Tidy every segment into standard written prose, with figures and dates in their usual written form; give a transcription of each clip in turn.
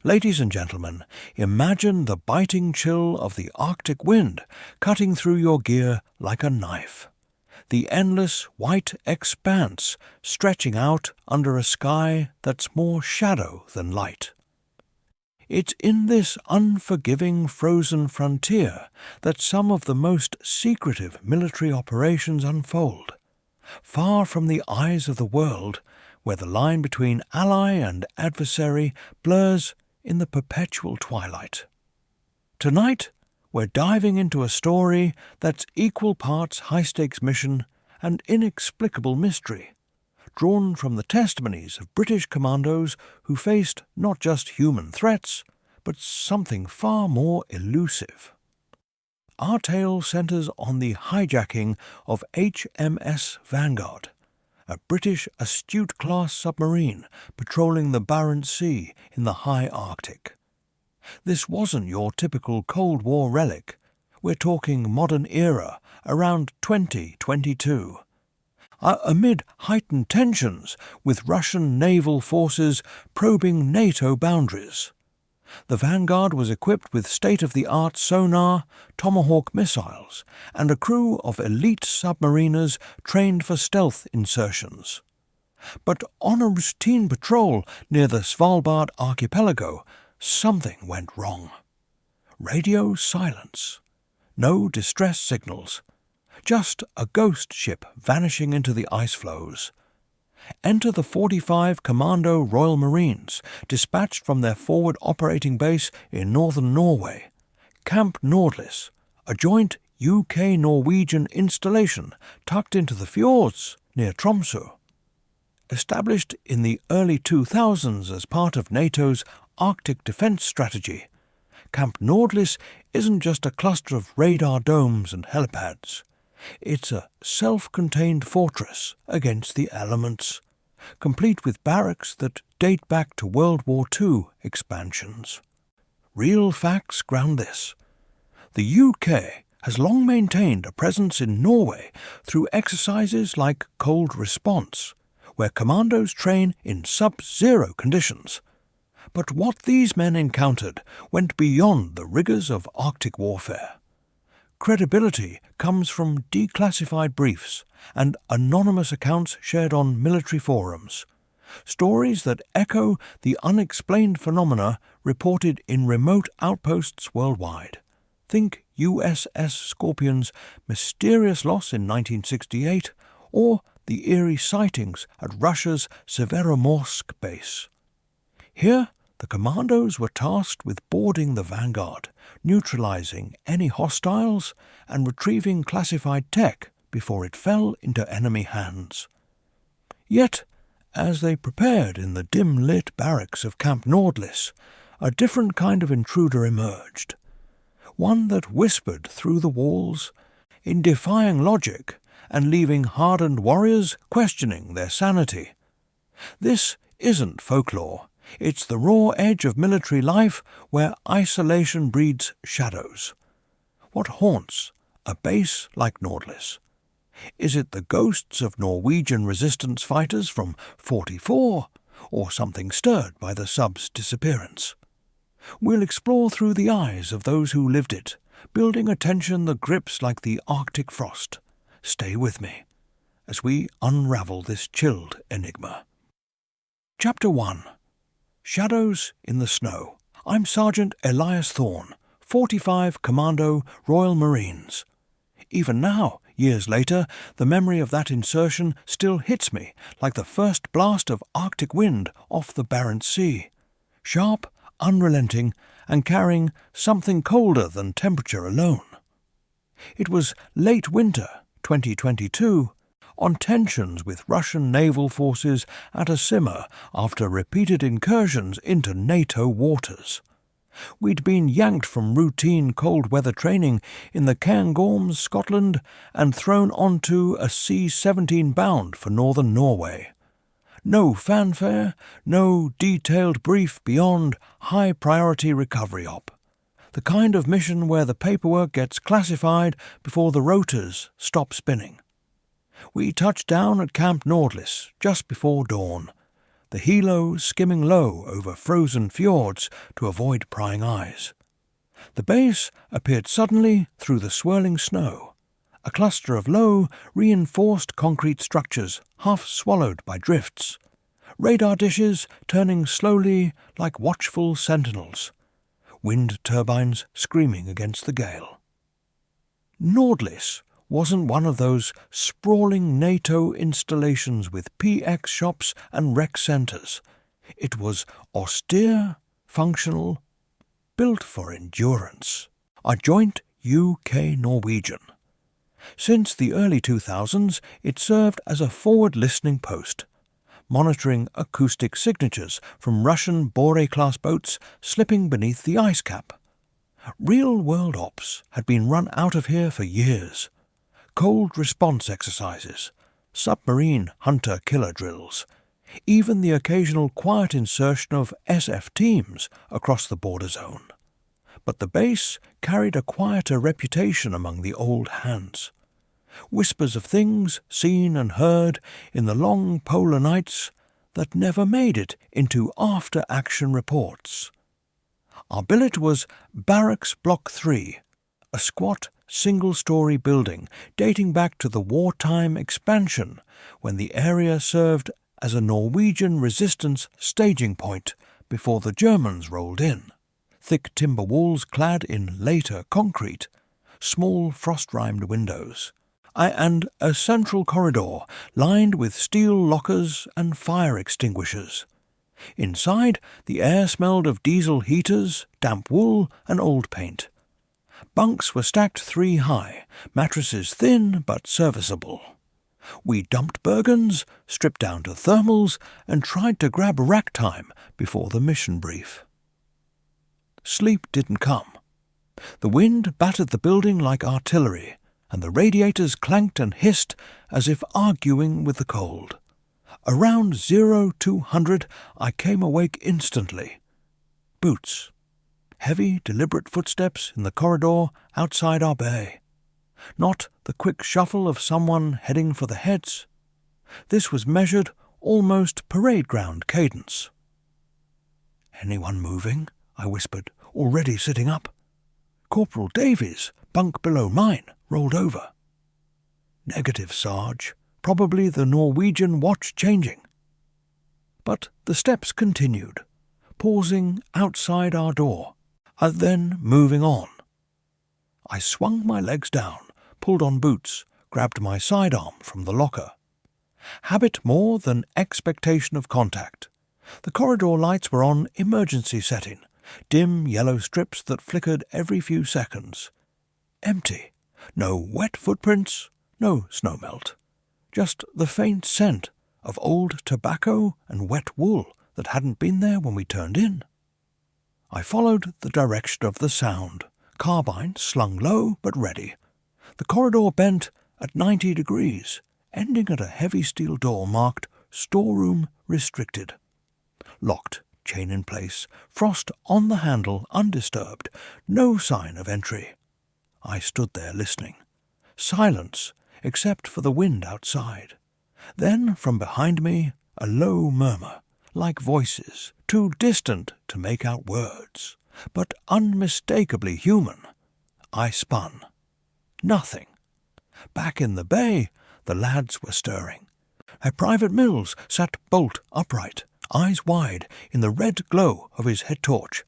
Ladies and gentlemen, imagine the biting chill of the Arctic wind cutting through your gear like a knife. The endless white expanse stretching out under a sky that's more shadow than light. It's in this unforgiving frozen frontier that some of the most secretive military operations unfold, far from the eyes of the world, where the line between ally and adversary blurs in the perpetual twilight. Tonight, we're diving into a story that's equal parts high-stakes mission and inexplicable mystery, drawn from the testimonies of British commandos who faced not just human threats, but something far more elusive. Our tale centres on the hijacking of HMS Vanguard, a British Astute-class submarine patrolling the Barents Sea in the high Arctic. This wasn't your typical Cold War relic. We're talking modern era, around 2022. Amid heightened tensions with Russian naval forces probing NATO boundaries. The Vanguard was equipped with state-of-the-art sonar, Tomahawk missiles, and a crew of elite submariners trained for stealth insertions. But on a routine patrol near the Svalbard archipelago, something went wrong. Radio silence. No distress signals. Just a ghost ship vanishing into the ice floes. Enter the 45 Commando Royal Marines, dispatched from their forward operating base in northern Norway, Camp Nordlis, a joint UK-Norwegian installation tucked into the fjords near Tromsø. Established in the early 2000s as part of NATO's Arctic defence strategy, Camp Nordlis isn't just a cluster of radar domes and helipads. It's a self-contained fortress against the elements, complete with barracks that date back to World War II expansions. Real facts ground this. The UK has long maintained a presence in Norway through exercises like Cold Response, where commandos train in subzero conditions. But what these men encountered went beyond the rigours of Arctic warfare. Credibility comes from declassified briefs and anonymous accounts shared on military forums, stories that echo the unexplained phenomena reported in remote outposts worldwide. Think USS Scorpion's mysterious loss in 1968, or the eerie sightings at Russia's Severomorsk base. Here, the commandos were tasked with boarding the Vanguard, neutralizing any hostiles and retrieving classified tech before it fell into enemy hands. Yet, as they prepared in the dim-lit barracks of Camp Nordlis, a different kind of intruder emerged, one that whispered through the walls, in defying logic and leaving hardened warriors questioning their sanity. This isn't folklore. It's the raw edge of military life where isolation breeds shadows. What haunts a base like Nordlis? Is it the ghosts of Norwegian resistance fighters from '44, or something stirred by the sub's disappearance? We'll explore through the eyes of those who lived it, building a tension that grips like the Arctic frost. Stay with me as we unravel this chilled enigma. Chapter 1. Shadows in the Snow. I'm Sergeant Elias Thorne, 45 Commando Royal Marines. Even now, years later, the memory of that insertion still hits me like the first blast of Arctic wind off the Barents Sea. Sharp, unrelenting, and carrying something colder than temperature alone. It was late winter, 2022, on tensions with Russian naval forces at a simmer after repeated incursions into NATO waters. We'd been yanked from routine cold-weather training in the Cairngorms, Scotland, and thrown onto a C-17 bound for northern Norway. No fanfare, no detailed brief beyond high-priority recovery op. The kind of mission where the paperwork gets classified before the rotors stop spinning. We touched down at Camp Nordlis just before dawn. the helo skimming low over frozen fjords to avoid prying eyes. The base appeared suddenly through the swirling snow, a cluster of low, reinforced concrete structures half swallowed by drifts, radar dishes turning slowly like watchful sentinels, wind turbines screaming against the gale. Nordlis wasn't one of those sprawling NATO installations with PX shops and rec centres. It was austere, functional, built for endurance. A joint UK-Norwegian. Since the early 2000s, it served as a forward-listening post, monitoring acoustic signatures from Russian Bore-class boats slipping beneath the ice cap. Real-world ops had been run out of here for years. Cold response exercises, submarine hunter-killer drills, even the occasional quiet insertion of SF teams across the border zone. But the base carried a quieter reputation among the old hands. Whispers of things seen and heard in the long polar nights that never made it into after-action reports. Our billet was Barracks Block 3, a squat, single-story building dating back to the wartime expansion when the area served as a Norwegian resistance staging point before the Germans rolled in. Thick timber walls clad in later concrete, small frost-rimed windows, and a central corridor lined with steel lockers and fire extinguishers. Inside, the air smelled of diesel heaters, damp wool, and old paint. Bunks were stacked 3 high, mattresses thin but serviceable. We dumped Bergens, stripped down to thermals, and tried to grab rack time before the mission brief. Sleep didn't come. The wind battered the building like artillery, and the radiators clanked and hissed as if arguing with the cold. Around 0200, I came awake instantly. Boots. Heavy, deliberate footsteps in the corridor outside our bay. Not the quick shuffle of someone heading for the heads. This was measured, almost parade ground cadence. "Anyone moving?" I whispered, already sitting up. Corporal Davies, bunk below mine, rolled over. "Negative, Sarge. Probably the Norwegian watch changing." But the steps continued, pausing outside our door, and then moving on. I swung my legs down, pulled on boots, grabbed my sidearm from the locker. Habit more than expectation of contact. The corridor lights were on emergency setting, dim yellow strips that flickered every few seconds. Empty. No wet footprints, no snowmelt. Just the faint scent of old tobacco and wet wool that hadn't been there when we turned in. I followed the direction of the sound, carbine slung low but ready. The corridor bent at 90 degrees, ending at a heavy steel door marked Storeroom Restricted. Locked, chain in place, frost on the handle undisturbed, no sign of entry. I stood there listening. Silence, except for the wind outside. Then, from behind me, a low murmur, like voices, too distant to make out words, but unmistakably human. I spun. Nothing. Back in the bay, the lads were stirring. At Private Mills sat bolt upright, eyes wide, in the red glow of his head torch.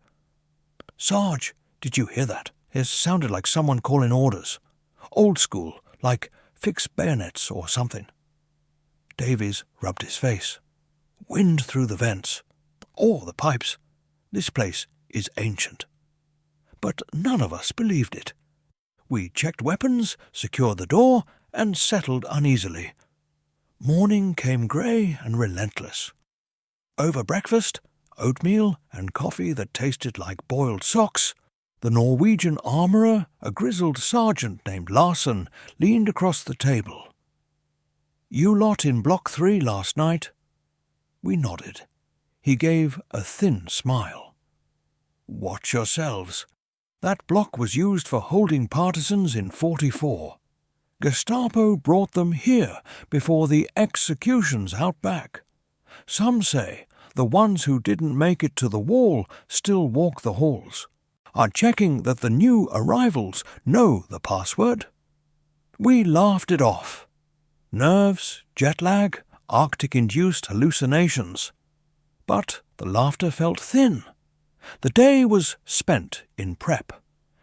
"Sarge, did you hear that? It sounded like someone calling orders. Old school, like fix bayonets or something." Davies rubbed his face. "Wind through the vents. Or the pipes. This place is ancient." But none of us believed it. We checked weapons, secured the door, and settled uneasily. Morning came grey and relentless. Over breakfast, oatmeal and coffee that tasted like boiled socks, the Norwegian armourer, a grizzled sergeant named Larsen, leaned across the table. "You lot in Block 3 last night?" We nodded. He gave a thin smile. "Watch yourselves. That block was used for holding partisans in 44. Gestapo brought them here before the executions out back. Some say The ones who didn't make it to the wall still walk the halls, are checking that the new arrivals know the password. We laughed it off. Nerves, jet lag, Arctic-induced hallucinations. But the laughter felt thin. The day was spent in prep.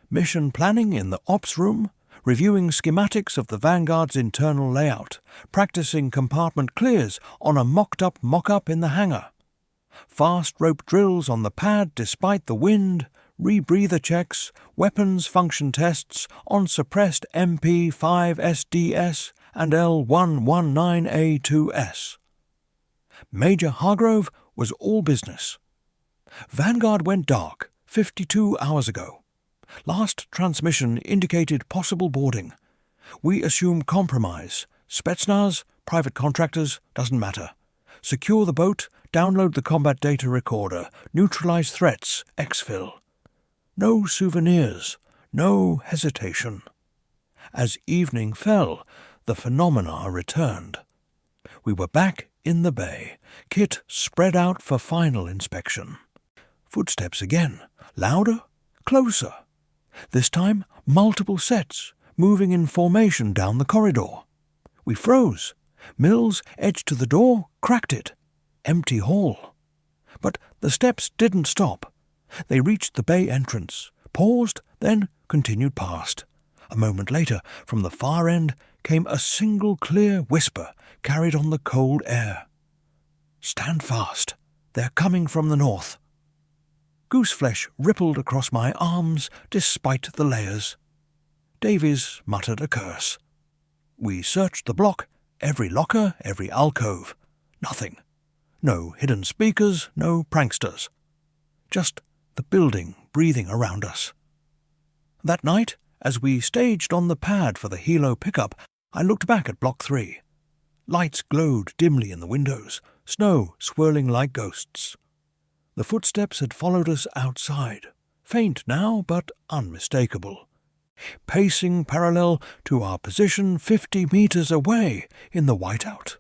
Mission planning in the ops room, reviewing schematics of the Vanguard's internal layout, practicing compartment clears on a mocked-up mock-up in the hangar. Fast rope drills on the pad despite the wind, rebreather checks, weapons function tests on suppressed MP5SDS and L119A2S. Major Hargrove was all business. Vanguard went dark 52 hours ago. Last transmission indicated possible boarding. We assume compromise. Spetsnaz, private contractors, doesn't matter. Secure the boat, download the combat data recorder, neutralize threats, exfil. No souvenirs, no hesitation. As evening fell, the phenomena returned. We were back in the bay, kit spread out for final inspection. Footsteps again, louder, closer. This time, multiple sets, moving in formation down the corridor. We froze. Mills edged to the door, cracked it. Empty hall. But the steps didn't stop. They reached the bay entrance, paused, then continued past. A moment later, from the far end, came a single clear whisper carried on the cold air. "Stand fast. They're coming from the north." Gooseflesh rippled across my arms despite the layers. Davies muttered a curse. We searched the block, every locker, every alcove. Nothing. No hidden speakers, no pranksters. Just the building breathing around us. That night, as we staged on the pad for the helo pickup, I looked back at Block 3. Lights glowed dimly in the windows, snow swirling like ghosts. The footsteps had followed us outside, faint now but unmistakable, pacing parallel to our position 50 meters away in the whiteout.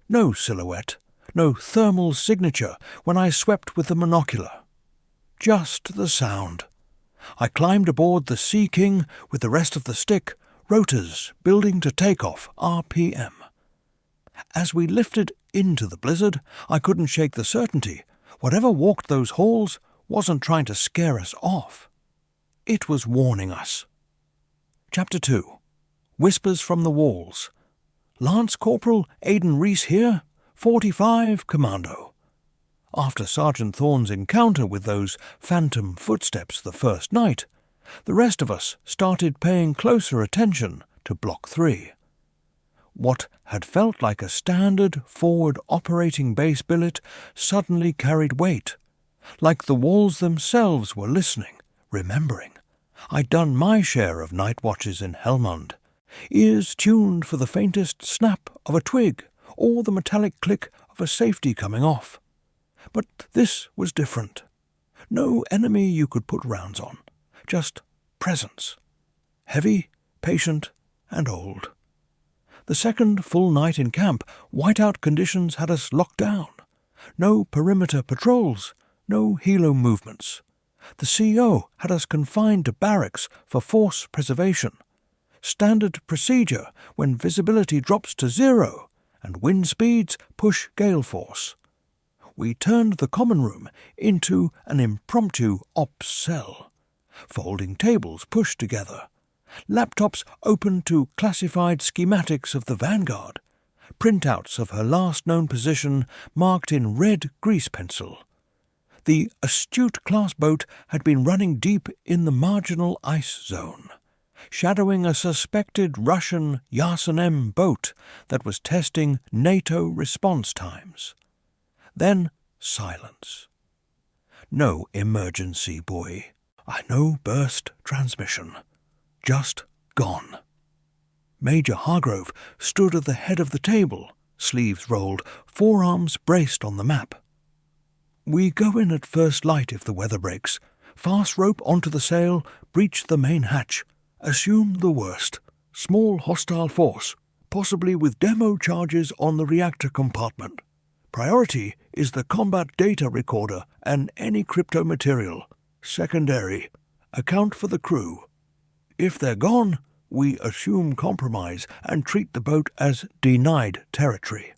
No silhouette, no thermal signature when I swept with the monocular. Just the sound. I climbed aboard the Sea King with the rest of the stick, rotors building to takeoff RPM. As we lifted into the blizzard, I couldn't shake the certainty whatever walked those halls wasn't trying to scare us off. It was warning us. Chapter 2. Whispers from the Walls. Lance Corporal Aidan Reese here, 45 Commando. After Sergeant Thorne's encounter with those phantom footsteps the first night, the rest of us started paying closer attention to Block 3. What had felt like a standard forward operating base billet suddenly carried weight, like the walls themselves were listening, remembering. I'd done my share of night watches in Helmand, ears tuned for the faintest snap of a twig or the metallic click of a safety coming off. But this was different. No enemy you could put rounds on, just presence. Heavy, patient, and old. The second full night in camp, whiteout conditions had us locked down. No perimeter patrols, no helo movements. The CO had us confined to barracks for force preservation. Standard procedure when visibility drops to 0 and wind speeds push gale force. We turned the common room into an impromptu ops cell. Folding tables pushed together. Laptops open to classified schematics of the Vanguard, printouts of her last known position marked in red grease pencil. The astute class boat had been running deep in the marginal ice zone, shadowing a suspected Russian Yasenem boat that was testing NATO response times. Then silence. No emergency buoy. No burst transmission. Just gone. Major Hargrove stood at the head of the table, sleeves rolled, forearms braced on the map. We go in at first light if the weather breaks. Fast rope onto the sail, breach the main hatch. Assume the worst. Small hostile force, possibly with demo charges on the reactor compartment. Priority is the combat data recorder and any crypto material. Secondary. Account for the crew. If they're gone, we assume compromise and treat the boat as denied territory.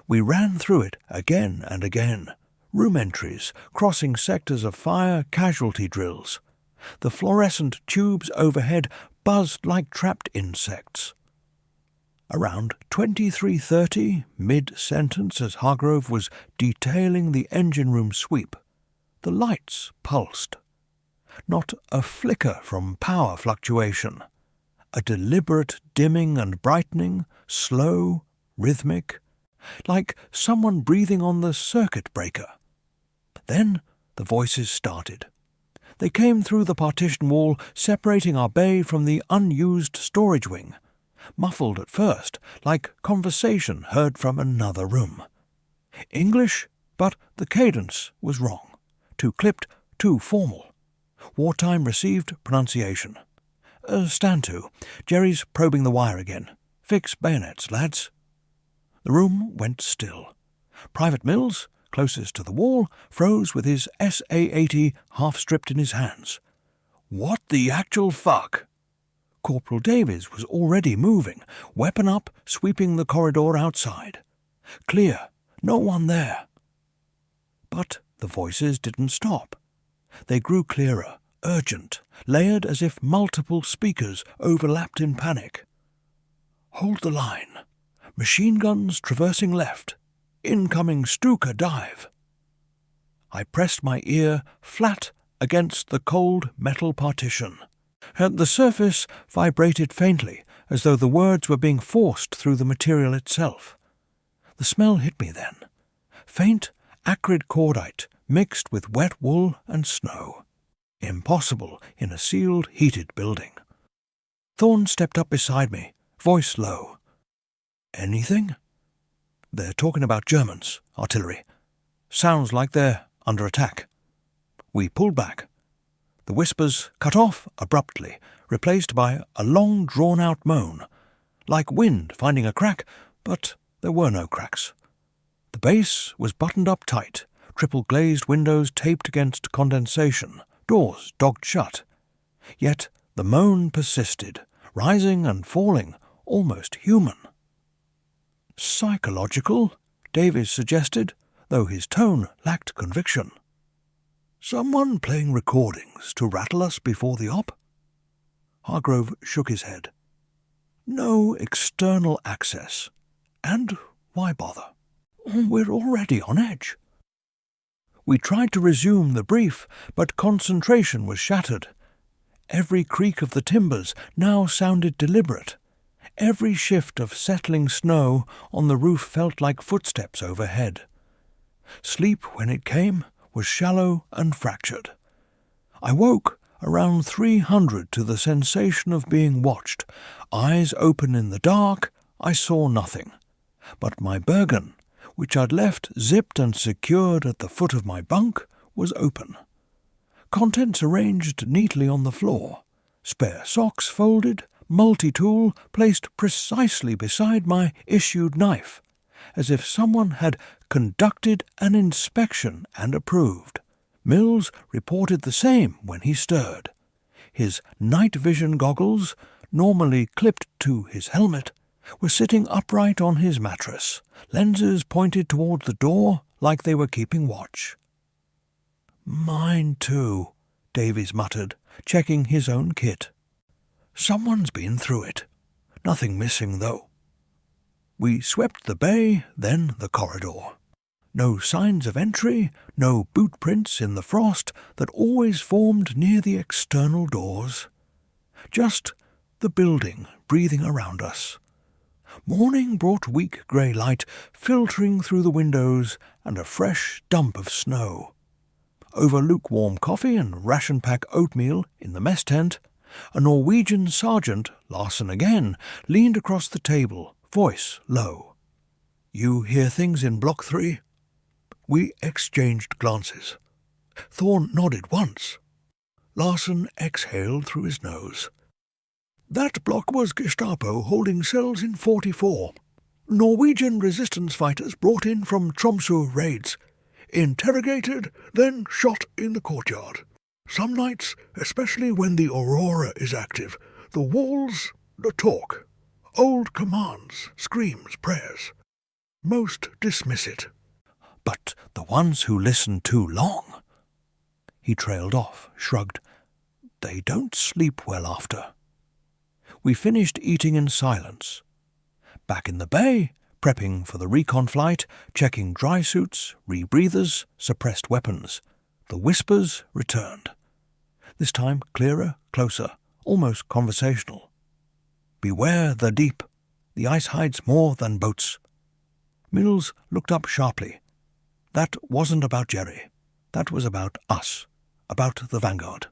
We ran through it again and again. Room entries, crossing sectors of fire casualty drills. The fluorescent tubes overhead buzzed like trapped insects. Around 23:30, mid-sentence as Hargrove was detailing the engine room sweep, the lights pulsed. Not a flicker from power fluctuation. A deliberate dimming and brightening, slow, rhythmic, like someone breathing on the circuit breaker. Then the voices started. They came through the partition wall separating our bay from the unused storage wing, muffled at first, like conversation heard from another room. English, but the cadence was wrong. Too clipped, too formal. Wartime received pronunciation. Stand to. Jerry's probing the wire again. Fix bayonets, lads. The room went still. Private Mills, closest to the wall, froze with his SA-80 half-stripped in his hands. What the actual fuck? Corporal Davies was already moving, weapon up, sweeping the corridor outside. Clear, no one there. But the voices didn't stop. They grew clearer, urgent, layered as if multiple speakers overlapped in panic. Hold the line. Machine guns traversing left. Incoming Stuka dive. I pressed my ear flat against the cold metal partition. The surface vibrated faintly, as though the words were being forced through the material itself. The smell hit me then. Faint, acrid cordite, mixed with wet wool and snow. Impossible in a sealed, heated building. Thorne stepped up beside me, voice low. Anything? They're talking about Germans, artillery. Sounds like they're under attack. We pulled back. The whispers cut off abruptly, replaced by a long drawn-out moan, like wind finding a crack, but there were no cracks. The base was buttoned up tight, triple-glazed windows taped against condensation, doors dogged shut. Yet the moan persisted, rising and falling, almost human. Psychological, Davies suggested, though his tone lacked conviction. Someone playing recordings to rattle us before the op? Hargrove shook his head. No external access. And why bother? We're already on edge. We tried to resume the brief, but concentration was shattered. Every creak of the timbers now sounded deliberate. Every shift of settling snow on the roof felt like footsteps overhead. Sleep, when it came, was shallow and fractured. I woke around 300 to the sensation of being watched. Eyes open in the dark, I saw nothing. But my Bergen, which I'd left zipped and secured at the foot of my bunk, was open. Contents arranged neatly on the floor. Spare socks folded, multi-tool placed precisely beside my issued knife, as if someone had conducted an inspection and approved. Mills reported the same when he stirred. His night vision goggles, normally clipped to his helmet, were sitting upright on his mattress, lenses pointed toward the door like they were keeping watch. Mine too, Davies muttered, checking his own kit. Someone's been through it. Nothing missing, though. We swept the bay, then the corridor. No signs of entry, no boot prints in the frost that always formed near the external doors. Just the building breathing around us. Morning brought weak grey light filtering through the windows and a fresh dump of snow. Over lukewarm coffee and ration-pack oatmeal in the mess tent, a Norwegian sergeant, Larsen again, leaned across the table, voice low. You hear things in Block 3? We exchanged glances. Thorne nodded once. Larsen exhaled through his nose. That block was Gestapo holding cells in 44. Norwegian resistance fighters brought in from Tromsø raids. Interrogated, then shot in the courtyard. Some nights, especially when the Aurora is active, the walls talk. Old commands, screams, prayers. Most dismiss it. But the ones who listen too long. He trailed off, shrugged. They don't sleep well after. We finished eating in silence. Back in the bay, prepping for the recon flight, checking dry suits, rebreathers, suppressed weapons. The whispers returned. This time clearer, closer, almost conversational. Beware the deep. The ice hides more than boats. Mills looked up sharply. That wasn't about Jerry. That was about us, about the Vanguard.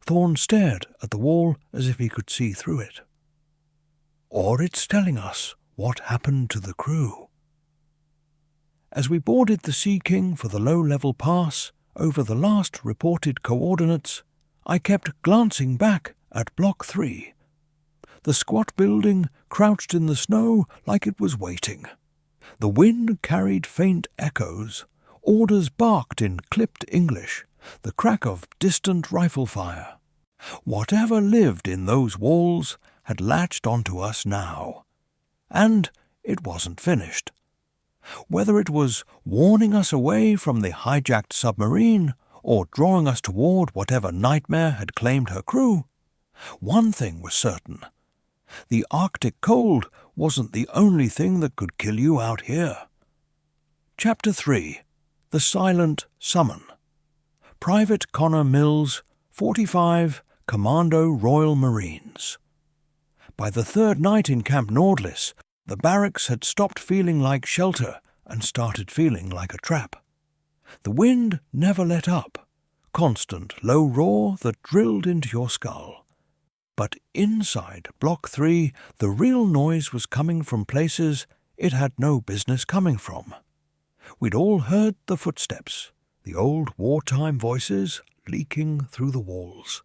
Thorne stared at the wall as if he could see through it. Or it's telling us what happened to the crew. As we boarded the Sea King for the low-level pass over the last reported coordinates, I kept glancing back at Block 3. The squat building crouched in the snow like it was waiting. The wind carried faint echoes. Orders barked in clipped English, the crack of distant rifle fire. Whatever lived in those walls had latched onto us now. And it wasn't finished. Whether it was warning us away from the hijacked submarine or drawing us toward whatever nightmare had claimed her crew, one thing was certain. The Arctic cold wasn't the only thing that could kill you out here. Chapter 3. The Silent Summon. Private Connor Mills, 45, Commando Royal Marines. By the third night in Camp Nordlis, the barracks had stopped feeling like shelter and started feeling like a trap. The wind never let up, constant low roar that drilled into your skull. But inside Block 3, the real noise was coming from places it had no business coming from. We'd all heard the footsteps, the old wartime voices leaking through the walls.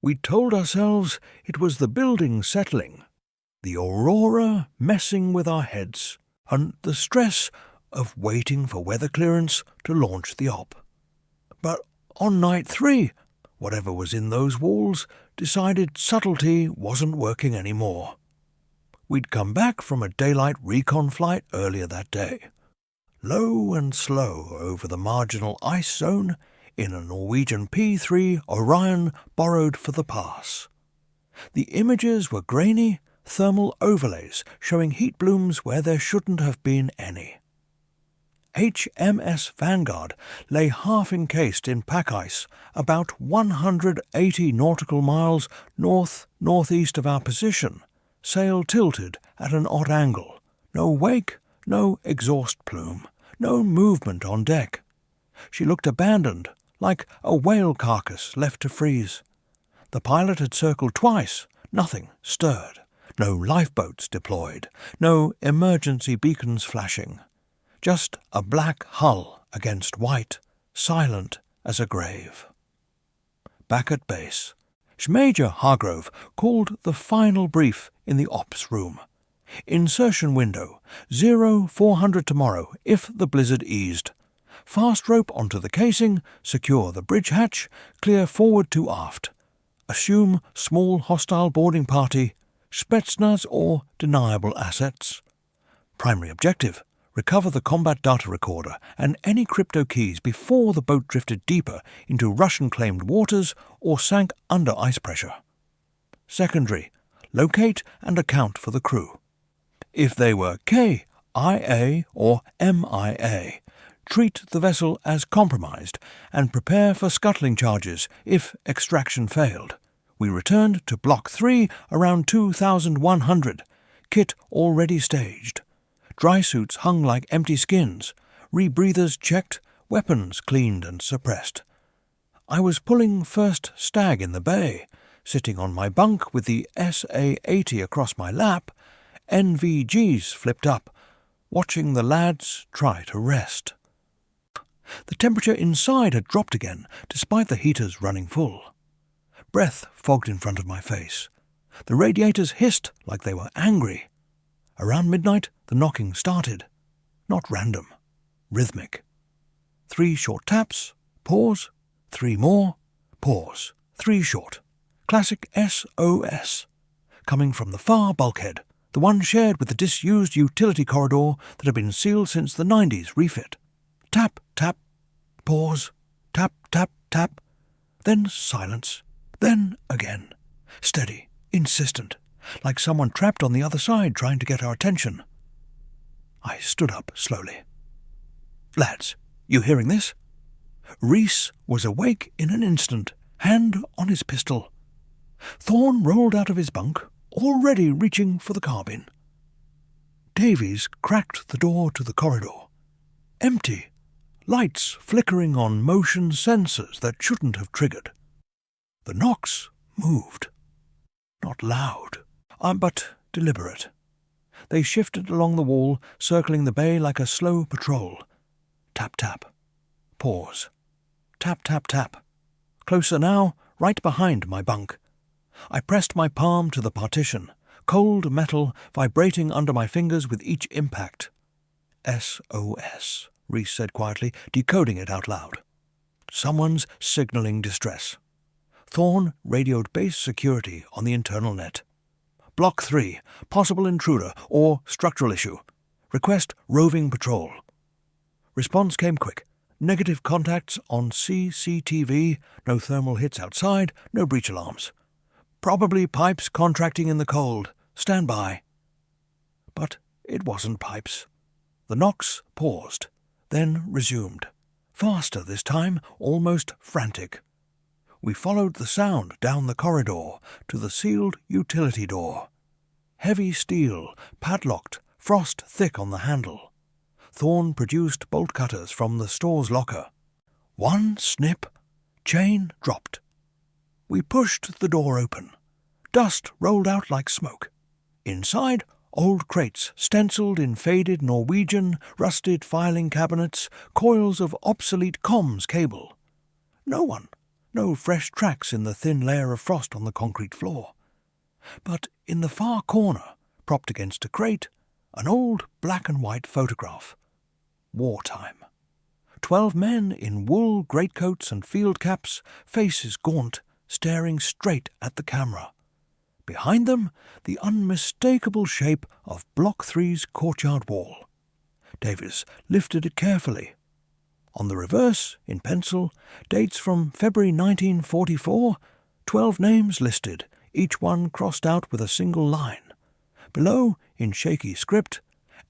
We'd told ourselves it was the building settling, the Aurora messing with our heads, and the stress of waiting for weather clearance to launch the op. But on night 3, whatever was in those walls decided subtlety wasn't working anymore. We'd come back from a daylight recon flight earlier that day. Low and slow over the marginal ice zone in a Norwegian P-3 Orion borrowed for the pass. The images were grainy, thermal overlays showing heat blooms where there shouldn't have been any. HMS Vanguard lay half encased in pack ice about 180 nautical miles north-northeast of our position, sail tilted at an odd angle, no wake, no exhaust plume, no movement on deck. She looked abandoned, like a whale carcass left to freeze. The pilot had circled twice, nothing stirred, no lifeboats deployed, no emergency beacons flashing. Just a black hull against white, silent as a grave. Back at base, Major Hargrove called the final brief in the ops room. Insertion window, 0400 tomorrow if the blizzard eased. Fast rope onto the casing, secure the bridge hatch, clear forward to aft. Assume small hostile boarding party, Spetsnaz or deniable assets. Primary objective, recover the combat data recorder and any crypto keys before the boat drifted deeper into Russian-claimed waters or sank under ice pressure. Secondary, locate and account for the crew. If they were KIA or MIA, treat the vessel as compromised and prepare for scuttling charges if extraction failed. We returned to Block 3 around 2100, kit already staged. Dry suits hung like empty skins, rebreathers checked, weapons cleaned and suppressed. I was pulling first stag in the bay, sitting on my bunk with the SA-80 across my lap, NVGs flipped up, watching the lads try to rest. The temperature inside had dropped again, despite the heaters running full. Breath fogged in front of my face. The radiators hissed like they were angry. Around midnight, the knocking started. Not random, rhythmic. 3 short taps, pause, 3 more, pause, 3 short. Classic SOS. Coming from the far bulkhead, the one shared with the disused utility corridor that had been sealed since the 90s refit. Tap, tap, pause, tap, tap, tap. Then silence. Then again. Steady, insistent, like someone trapped on the other side trying to get our attention. I stood up slowly. Lads, you hearing this? Reese was awake in an instant, hand on his pistol. Thorne rolled out of his bunk, already reaching for the carbine. Davies cracked the door to the corridor. Empty. Lights flickering on motion sensors that shouldn't have triggered. The knocks moved. Not loud, but deliberate. They shifted along the wall, circling the bay like a slow patrol. Tap, tap. Pause. Tap, tap, tap. Closer now, right behind my bunk. I pressed my palm to the partition, cold metal vibrating under my fingers with each impact. SOS, Reese said quietly, decoding it out loud. Someone's signaling distress. Thorne radioed base security on the internal net. Block 3, possible intruder or structural issue. Request roving patrol. Response came quick. Negative contacts on CCTV, no thermal hits outside, no breach alarms. Probably pipes contracting in the cold. Stand by. But it wasn't pipes. The knocks paused, then resumed. Faster this time, almost frantic. We followed the sound down the corridor to the sealed utility door. Heavy steel, padlocked, frost thick on the handle. Thorne produced bolt cutters from the store's locker. One snip, chain dropped. We pushed the door open. Dust rolled out like smoke. Inside, old crates stenciled in faded Norwegian, rusted filing cabinets, coils of obsolete comms cable. No one. No fresh tracks in the thin layer of frost on the concrete floor. But in the far corner, propped against a crate, an old black and white photograph. Wartime. 12 men in wool greatcoats and field caps, faces gaunt, staring straight at the camera. Behind them, the unmistakable shape of Block 3's courtyard wall. Davies lifted it carefully. On the reverse, in pencil, dates from February 1944, 12 names listed, each one crossed out with a single line. Below, in shaky script,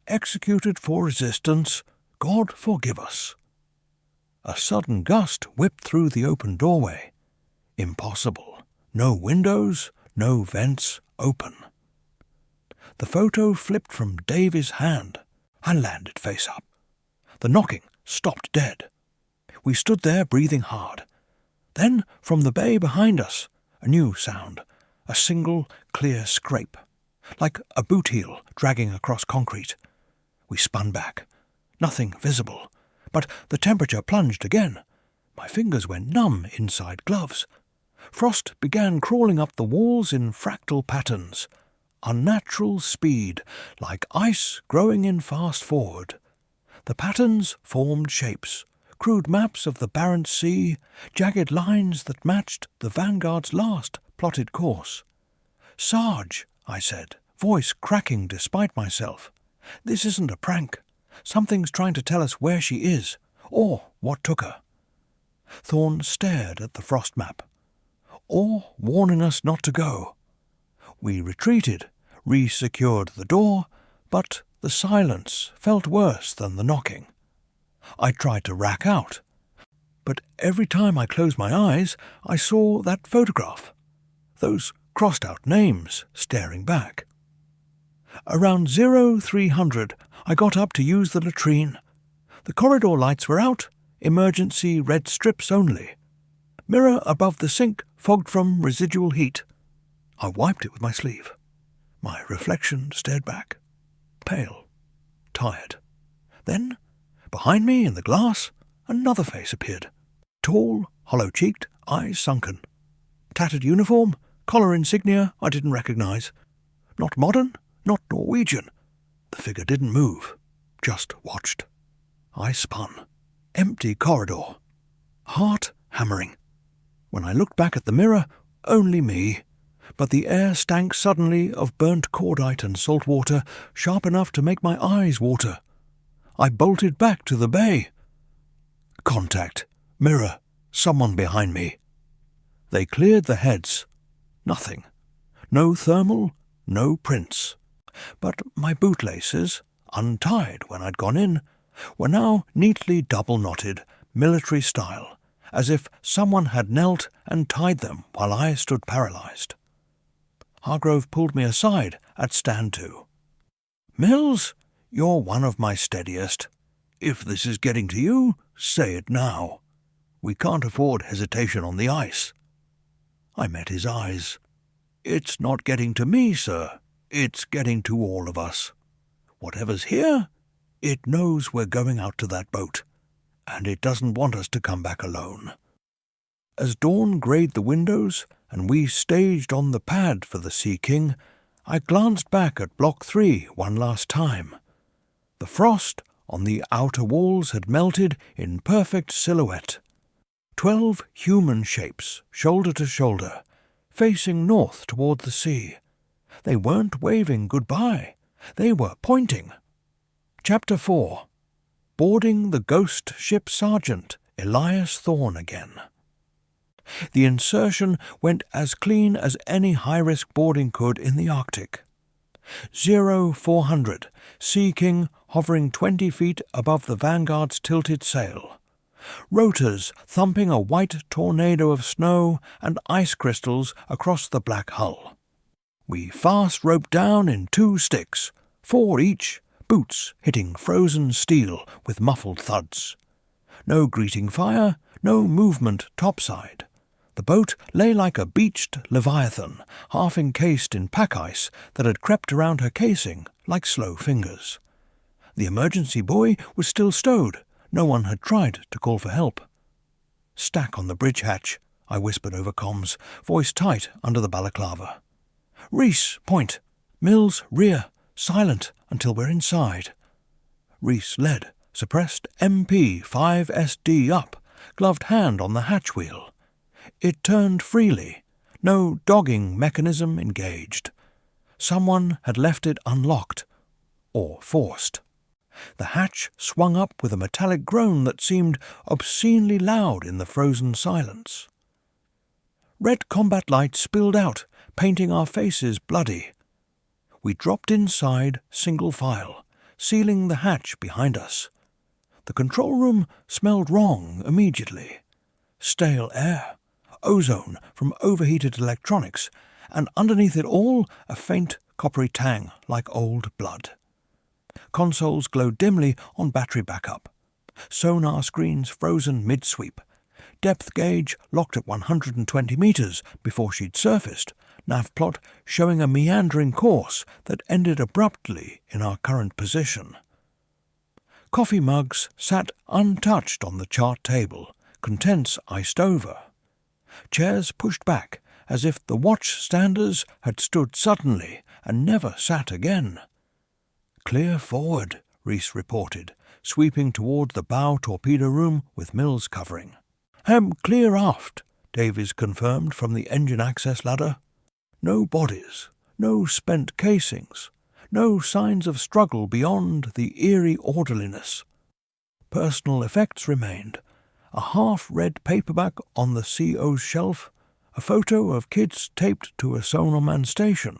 executed for resistance, God forgive us. A sudden gust whipped through the open doorway. Impossible. No windows, no vents open. The photo flipped from Davies' hand and landed face up. The knocking stopped dead. We stood there breathing hard. Then, from the bay behind us, a new sound, a single clear scrape, like a boot heel dragging across concrete. We spun back. Nothing visible, but the temperature plunged again. My fingers went numb inside gloves. Frost began crawling up the walls in fractal patterns. Unnatural speed, like ice growing in fast forward. The patterns formed shapes, crude maps of the Barents Sea, jagged lines that matched the Vanguard's last plotted course. "Sarge," I said, voice cracking despite myself. "This isn't a prank. Something's trying to tell us where she is, or what took her." Thorne stared at the frost map. Or warning us not to go. We retreated, re-secured the door, but the silence felt worse than the knocking. I tried to rack out, but every time I closed my eyes, I saw that photograph, those crossed-out names staring back. Around 0300, I got up to use the latrine. The corridor lights were out, emergency red strips only. Mirror above the sink fogged from residual heat. I wiped it with my sleeve. My reflection stared back, pale, tired. Then, behind me in the glass, another face appeared. Tall, hollow-cheeked, eyes sunken. Tattered uniform, collar insignia I didn't recognize. Not modern, not Norwegian. The figure didn't move, just watched. I spun. Empty corridor. Heart hammering. When I looked back at the mirror, only me, but the air stank suddenly of burnt cordite and salt water, sharp enough to make my eyes water. I bolted back to the bay. Contact. Mirror. Someone behind me. They cleared the heads. Nothing. No thermal, no prints. But my bootlaces, untied when I'd gone in, were now neatly double-knotted, military style, as if someone had knelt and tied them while I stood paralysed. Hargrove pulled me aside at stand to. "Mills, you're one of my steadiest. If this is getting to you, say it now. We can't afford hesitation on the ice." I met his eyes. "It's not getting to me, sir. It's getting to all of us. Whatever's here, it knows we're going out to that boat, and it doesn't want us to come back alone." As dawn greyed the windows and we staged on the pad for the Sea King, I glanced back at Block 3 one last time. The frost on the outer walls had melted in perfect silhouette. 12 human shapes, shoulder to shoulder, facing north toward the sea. They weren't waving goodbye. They were pointing. Chapter 4. Boarding the ghost ship Sergeant Elias Thorne again. The insertion went as clean as any high-risk boarding could in the Arctic. 0400, Sea King hovering 20 feet above the Vanguard's tilted sail. Rotors thumping a white tornado of snow and ice crystals across the black hull. We fast roped down in 2 sticks, 4 each, boots hitting frozen steel with muffled thuds. No greeting fire, no movement topside. The boat lay like a beached leviathan, half encased in pack ice that had crept around her casing like slow fingers. The emergency buoy was still stowed. No one had tried to call for help. "Stack on the bridge hatch," I whispered over comms, voice tight under the balaclava. "Reese, point. Mills, rear. Silent until we're inside." Reese led, suppressed MP5SD up, gloved hand on the hatch wheel. It turned freely, no dogging mechanism engaged. Someone had left it unlocked, or forced. The hatch swung up with a metallic groan that seemed obscenely loud in the frozen silence. Red combat light spilled out, painting our faces bloody. We dropped inside single file, sealing the hatch behind us. The control room smelled wrong immediately. Stale air, ozone from overheated electronics, and underneath it all a faint coppery tang like old blood. Consoles glowed dimly on battery backup. Sonar screens frozen mid-sweep. Depth gauge locked at 120 meters before she'd surfaced, nav plot showing a meandering course that ended abruptly in our current position. Coffee mugs sat untouched on the chart table, contents iced over. Chairs pushed back as if the watchstanders had stood suddenly and never sat again. "Clear forward," Reese reported, sweeping toward the bow torpedo room with Mills covering. Clear aft," Davies confirmed from the engine access ladder. No bodies, no spent casings, no signs of struggle beyond the eerie orderliness. Personal effects remained. A half-read paperback on the CO's shelf, a photo of kids taped to a sonarman station,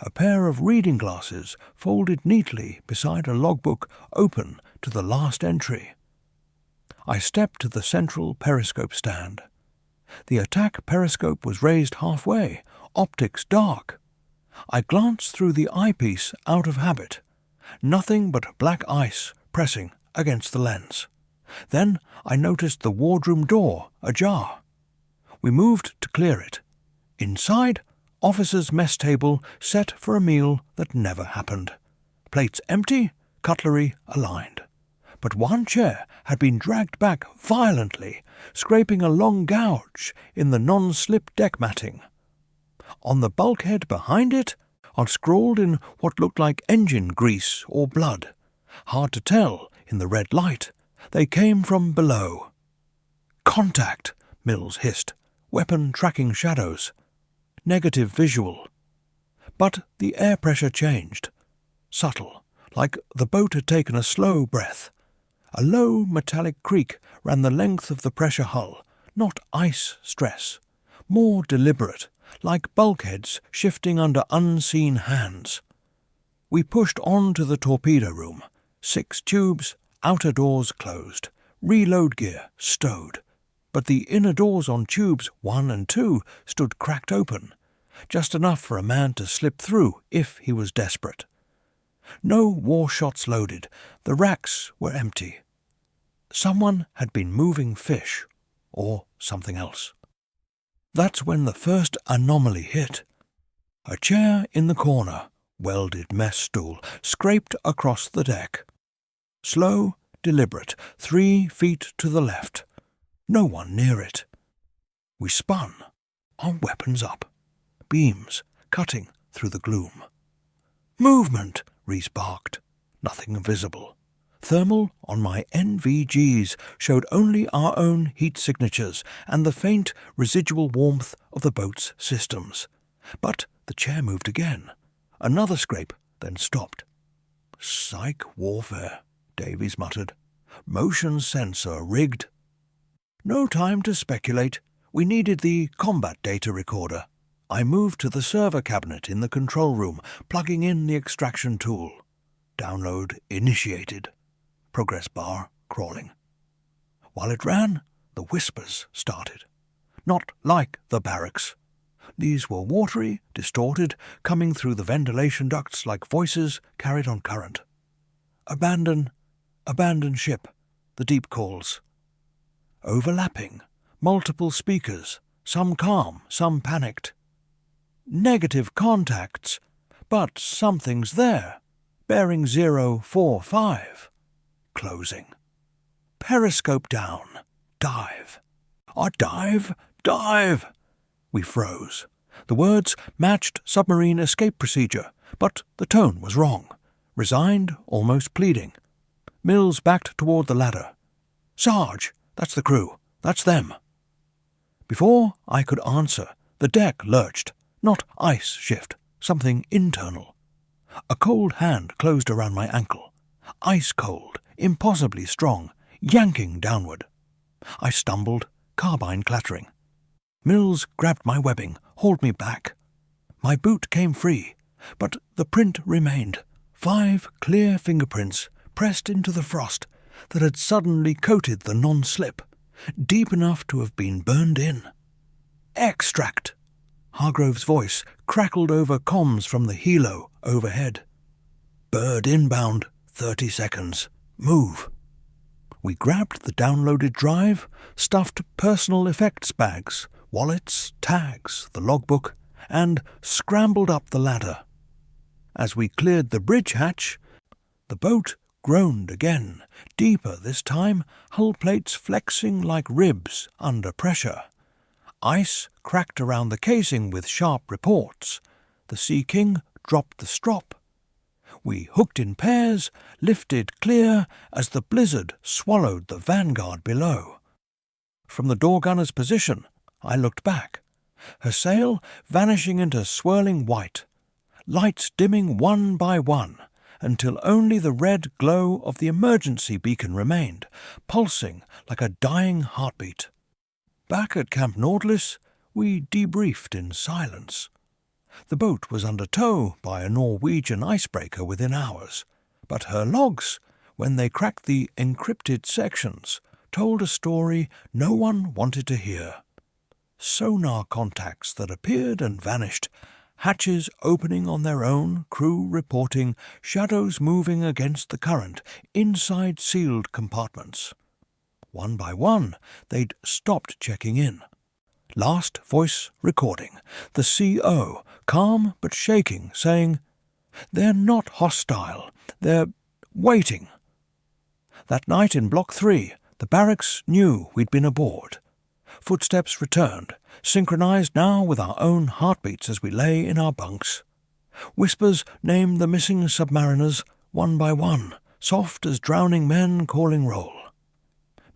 a pair of reading glasses folded neatly beside a logbook open to the last entry. I stepped to the central periscope stand. The attack periscope was raised halfway, optics dark. I glanced through the eyepiece out of habit. Nothing but black ice pressing against the lens. Then I noticed the wardroom door ajar. We moved to clear it. Inside, officers' mess table set for a meal that never happened. Plates empty, cutlery aligned. But one chair had been dragged back violently, scraping a long gouge in the non-slip deck matting. On the bulkhead behind it, are scrawled in what looked like engine grease or blood. Hard to tell in the red light. They came from below. "Contact," Mills hissed. "Weapon tracking shadows. Negative visual." But the air pressure changed. Subtle, like the boat had taken a slow breath. A low metallic creak ran the length of the pressure hull, not ice stress. More deliberate, like bulkheads shifting under unseen hands. We pushed on to the torpedo room. 6 tubes, outer doors closed, reload gear stowed. But the inner doors on tubes 1 and 2 stood cracked open, just enough for a man to slip through if he was desperate. No war shots loaded. The racks were empty. Someone had been moving fish, or something else. That's when the first anomaly hit. A chair in the corner, welded mess stool, scraped across the deck. Slow, deliberate, 3 feet to the left. No one near it. We spun, our weapons up. Beams cutting through the gloom. "Movement!" Reese barked. Nothing visible. Thermal on my NVGs showed only our own heat signatures and the faint residual warmth of the boat's systems. But the chair moved again. Another scrape, then stopped. "Psych warfare," Davies muttered. "Motion sensor rigged." No time to speculate. We needed the combat data recorder. I moved to the server cabinet in the control room, plugging in the extraction tool. Download initiated. Progress bar crawling. While it ran, the whispers started. Not like the barracks. These were watery, distorted, coming through the ventilation ducts like voices carried on current. "Abandon ship," the deep calls. Overlapping, multiple speakers, some calm, some panicked. "Negative contacts, but something's there. Bearing 045. Closing. Periscope down. Dive. Dive! We froze. The words matched submarine escape procedure, but the tone was wrong. Resigned, almost pleading. Mills backed toward the ladder. "Sarge, that's the crew. That's them." Before I could answer, the deck lurched. Not ice shift, something internal. A cold hand closed around my ankle. Ice cold, impossibly strong, yanking downward. I stumbled, carbine clattering. Mills grabbed my webbing, hauled me back. My boot came free, but the print remained. 5 clear fingerprints pressed into the frost that had suddenly coated the non-slip, deep enough to have been burned in. "Extract!" Hargrove's voice crackled over comms from the helo overhead. "Bird inbound, 30 seconds. Move." We grabbed the downloaded drive, stuffed personal effects bags, wallets, tags, the logbook, and scrambled up the ladder. As we cleared the bridge hatch, the boat groaned again, deeper this time, hull plates flexing like ribs under pressure. Ice cracked around the casing with sharp reports. The Sea King dropped the strop. We hooked in pairs, lifted clear as the blizzard swallowed the Vanguard below. From the door gunner's position, I looked back. Her sail vanishing into swirling white, lights dimming one by one, until only the red glow of the emergency beacon remained, pulsing like a dying heartbeat. Back at Camp Nautilus, we debriefed in silence. The boat was under tow by a Norwegian icebreaker within hours, but her logs, when they cracked the encrypted sections, told a story no one wanted to hear. Sonar contacts that appeared and vanished, hatches opening on their own, crew reporting, shadows moving against the current, inside sealed compartments. One by one, they'd stopped checking in. Last voice recording, the CO, calm but shaking, saying, "They're not hostile, they're waiting." That night in Block 3, the barracks knew we'd been aboard. Footsteps returned, synchronized now with our own heartbeats as we lay in our bunks. Whispers named the missing submariners one by one, soft as drowning men calling roll.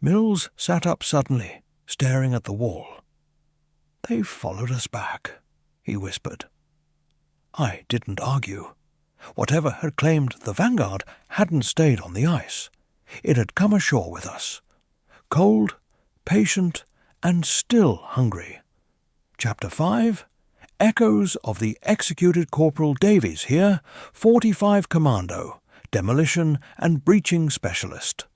Mills sat up suddenly, staring at the wall. "They've followed us back," he whispered. I didn't argue. Whatever had claimed the Vanguard hadn't stayed on the ice. It had come ashore with us. Cold, patient, and still hungry. Chapter 5. Echoes of the executed Corporal Davies here, 45 Commando, demolition and breaching specialist.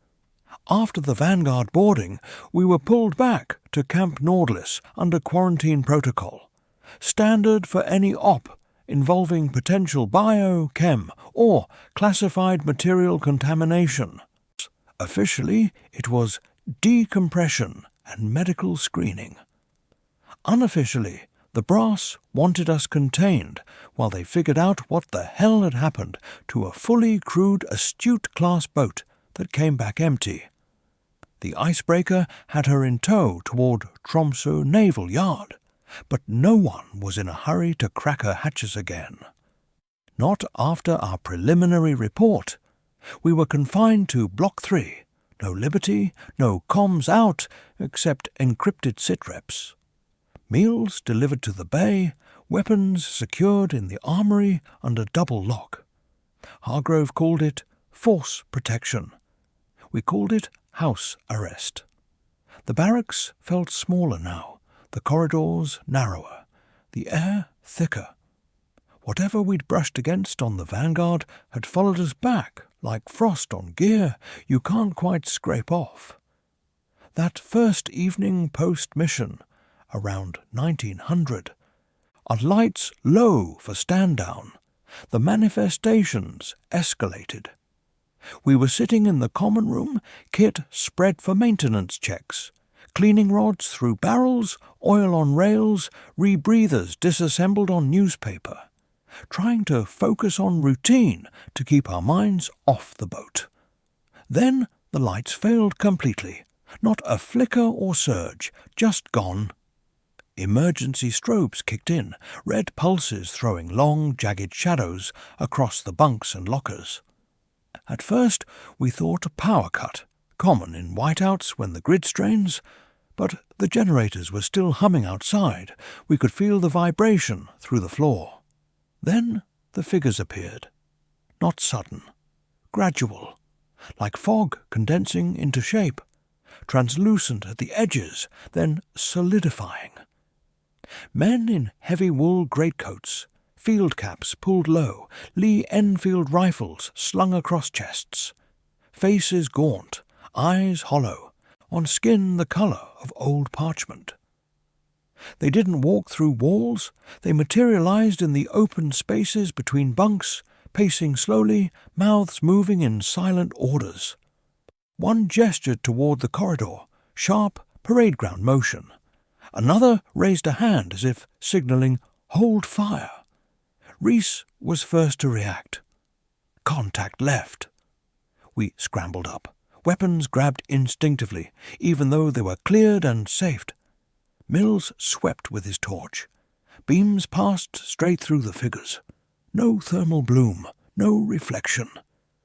After the Vanguard boarding, we were pulled back to Camp Nautilus under quarantine protocol, standard for any op involving potential bio, chem, or classified material contamination. Officially, it was decompression and medical screening. Unofficially, the brass wanted us contained while they figured out what the hell had happened to a fully crewed Astute-class boat that came back empty. The icebreaker had her in tow toward Tromsø Naval Yard, but no one was in a hurry to crack her hatches again. Not after our preliminary report. We were confined to Block 3. No liberty, no comms out, except encrypted sitreps. Meals delivered to the bay, weapons secured in the armory under double lock. Hargrove called it force protection. We called it house arrest. The barracks felt smaller now, the corridors narrower, the air thicker. Whatever we'd brushed against on the Vanguard had followed us back like frost on gear you can't quite scrape off. That first evening post-mission, around 1900, our lights low for stand-down, the manifestations escalated. We were sitting in the common room, kit spread for maintenance checks, cleaning rods through barrels, oil on rails, rebreathers disassembled on newspaper, trying to focus on routine to keep our minds off the boat. Then the lights failed completely, not a flicker or surge, just gone. Emergency strobes kicked in, red pulses throwing long, jagged shadows across the bunks and lockers. At first we thought a power cut, common in whiteouts when the grid strains, but the generators were still humming outside. We could feel the vibration through the floor. Then the figures appeared. Not sudden, gradual, like fog condensing into shape, translucent at the edges, then solidifying. Men in heavy wool greatcoats, field caps pulled low, Lee Enfield rifles slung across chests, faces gaunt, eyes hollow, on skin the colour of old parchment. They didn't walk through walls, they materialized in the open spaces between bunks, pacing slowly, mouths moving in silent orders. One gestured toward the corridor, sharp parade ground motion. Another raised a hand as if signalling, "Hold fire." Reese was first to react. Contact left. We scrambled up, weapons grabbed instinctively, even though they were cleared and safed. Mills swept with his torch. Beams passed straight through the figures. No thermal bloom, no reflection,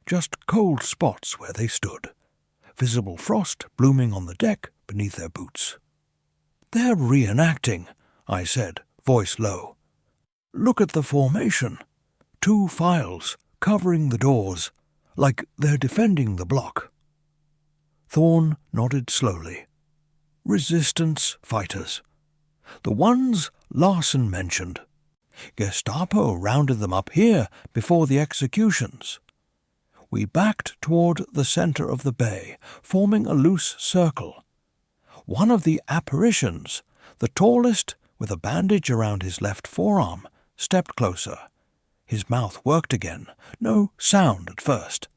just cold spots where they stood. Visible frost blooming on the deck beneath their boots. "They're reenacting," I said, voice low. "Look at the formation. 2 files, covering the doors, like they're defending the block." Thorne nodded slowly. Resistance fighters. The ones Larson mentioned. Gestapo rounded them up here before the executions. We backed toward the center of the bay, forming a loose circle. One of the apparitions, the tallest with a bandage around his left forearm, stepped closer. His mouth worked again, no sound at first.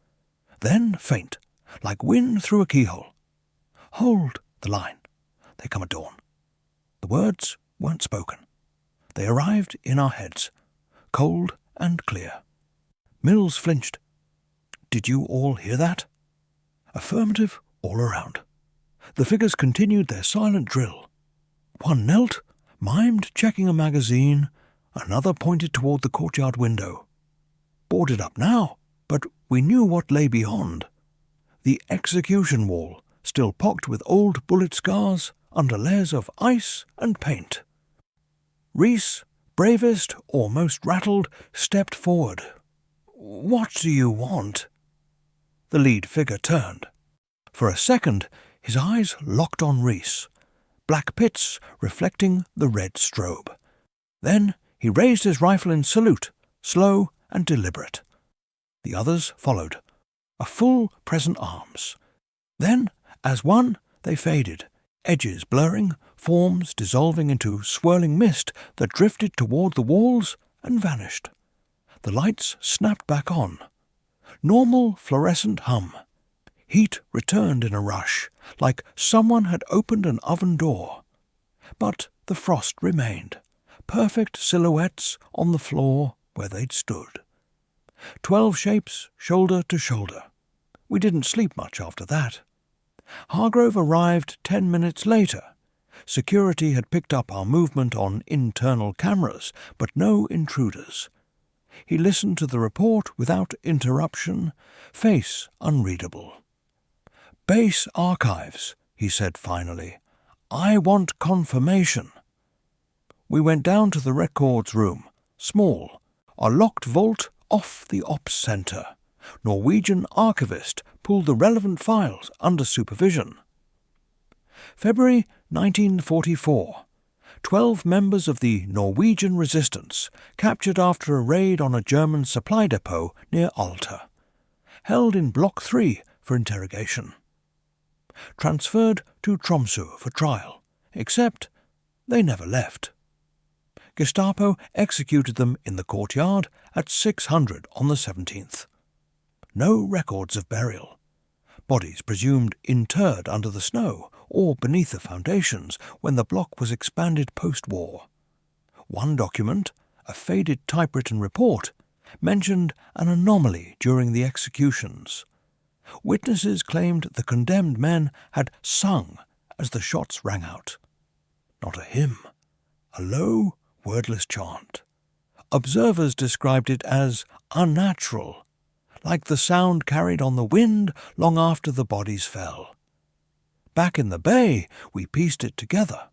Then faint, like wind through a keyhole. "Hold the line. They come at dawn." The words weren't spoken. They arrived in our heads, cold and clear. Mills flinched. "Did you all hear that?" Affirmative all around. The figures continued their silent drill. One knelt, mimed checking a magazine, Another pointed toward the courtyard window. Boarded up now, but we knew what lay beyond. The execution wall, still pocked with old bullet scars under layers of ice and paint. Reese, bravest or most rattled, stepped forward. "What do you want?" The lead figure turned. For a second, his eyes locked on Reese, black pits reflecting the red strobe. Then he raised his rifle in salute, slow and deliberate. The others followed, a full present arms. Then, as one, they faded, edges blurring, forms dissolving into swirling mist that drifted toward the walls and vanished. The lights snapped back on. Normal fluorescent hum. Heat returned in a rush, like someone had opened an oven door. But the frost remained, perfect silhouettes on the floor where they'd stood. 12 shapes, shoulder to shoulder. We didn't sleep much after that. Hargrove arrived 10 minutes later. Security had picked up our movement on internal cameras, but no intruders. He listened to the report without interruption, face unreadable. "Base archives," he said finally. "I want confirmation." We went down to the records room, small, a locked vault off the ops center. Norwegian archivist pulled the relevant files under supervision. February 1944. 12 members of the Norwegian resistance captured after a raid on a German supply depot near Alta. Held in Block 3 for interrogation. Transferred to Tromsø for trial, except they never left. Gestapo executed them in the courtyard at 600 on the 17th. No records of burial. Bodies presumed interred under the snow or beneath the foundations when the block was expanded post-war. One document, a faded typewritten report, mentioned an anomaly during the executions. Witnesses claimed the condemned men had sung as the shots rang out. Not a hymn, a low, wordless chant. Observers described it as unnatural, like the sound carried on the wind long after the bodies fell. Back in the bay, we pieced it together.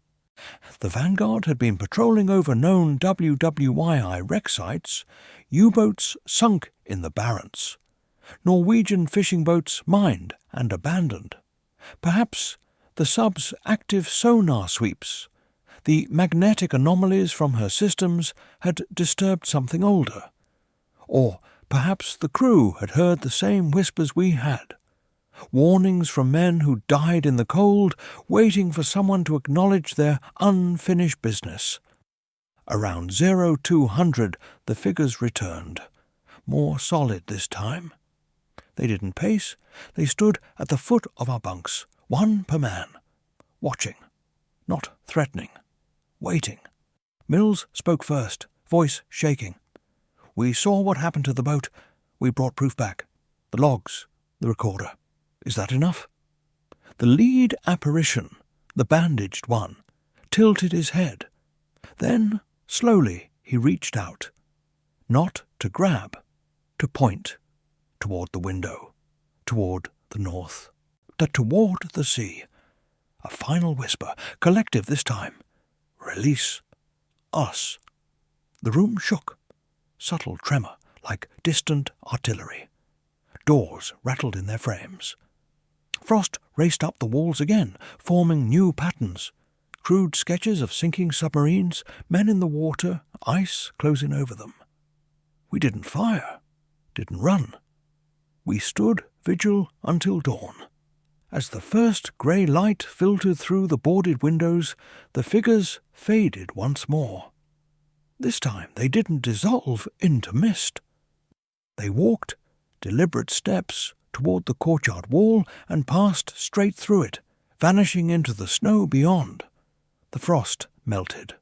The Vanguard had been patrolling over known WWII wreck sites, U-boats sunk in the Barents, Norwegian fishing boats mined and abandoned. Perhaps the sub's active sonar sweeps, the magnetic anomalies from her systems had disturbed something older. Or perhaps the crew had heard the same whispers we had. Warnings from men who died in the cold, waiting for someone to acknowledge their unfinished business. Around 0200 the figures returned, more solid this time. They didn't pace, they stood at the foot of our bunks, one per man, watching, not threatening, waiting. Mills spoke first, voice shaking. "We saw what happened to the boat. We brought proof back. The logs, the recorder. Is that enough?" The lead apparition, the bandaged one, tilted his head. Then, slowly, he reached out. Not to grab, to point, toward the window, toward the north, toward the sea. A final whisper, collective this time. "Release us." The room shook, subtle tremor like distant artillery. Doors rattled in their frames. Frost raced up the walls again, forming new patterns. Crude sketches of sinking submarines, men in the water, ice closing over them. We didn't fire, didn't run. We stood vigil until dawn. As the first grey light filtered through the boarded windows, the figures faded once more. This time they didn't dissolve into mist. They walked, deliberate steps, toward the courtyard wall and passed straight through it, vanishing into the snow beyond. The frost melted.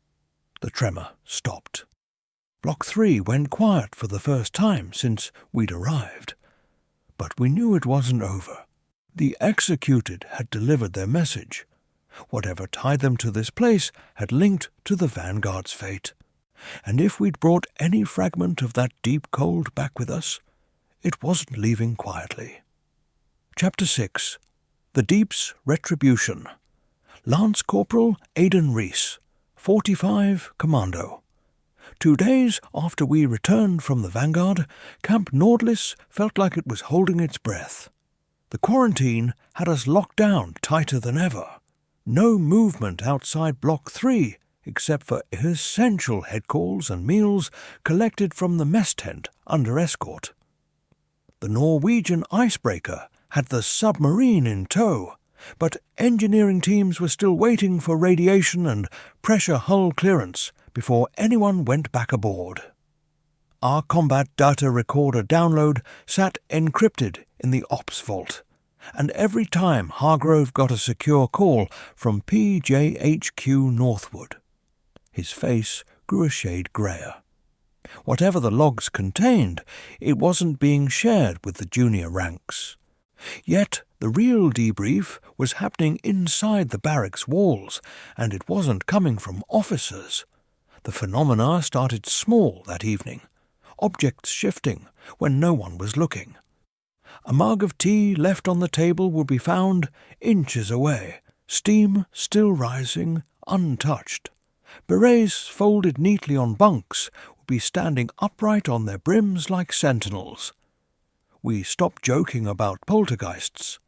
The tremor stopped. Block 3 went quiet for the first time since we'd arrived. But we knew it wasn't over. The executed had delivered their message. Whatever tied them to this place had linked to the Vanguard's fate. And if we'd brought any fragment of that deep cold back with us, it wasn't leaving quietly. Chapter 6. The Deep's Retribution. Lance Corporal Aidan Rees, 45 Commando. 2 days after we returned from the Vanguard, Camp Nordlis felt like it was holding its breath. The quarantine had us locked down tighter than ever. No movement outside Block 3, except for essential head calls and meals collected from the mess tent under escort. The Norwegian icebreaker had the submarine in tow, but engineering teams were still waiting for radiation and pressure hull clearance before anyone went back aboard. Our combat data recorder download sat encrypted in the ops vault, and every time Hargrove got a secure call from PJHQ Northwood, his face grew a shade greyer. Whatever the logs contained, it wasn't being shared with the junior ranks. Yet the real debrief was happening inside the barracks walls, and it wasn't coming from officers. The phenomena started small that evening, objects shifting when no one was looking. A mug of tea left on the table would be found inches away, steam still rising, untouched. Berets folded neatly on bunks would be standing upright on their brims like sentinels. We stopped joking about poltergeists.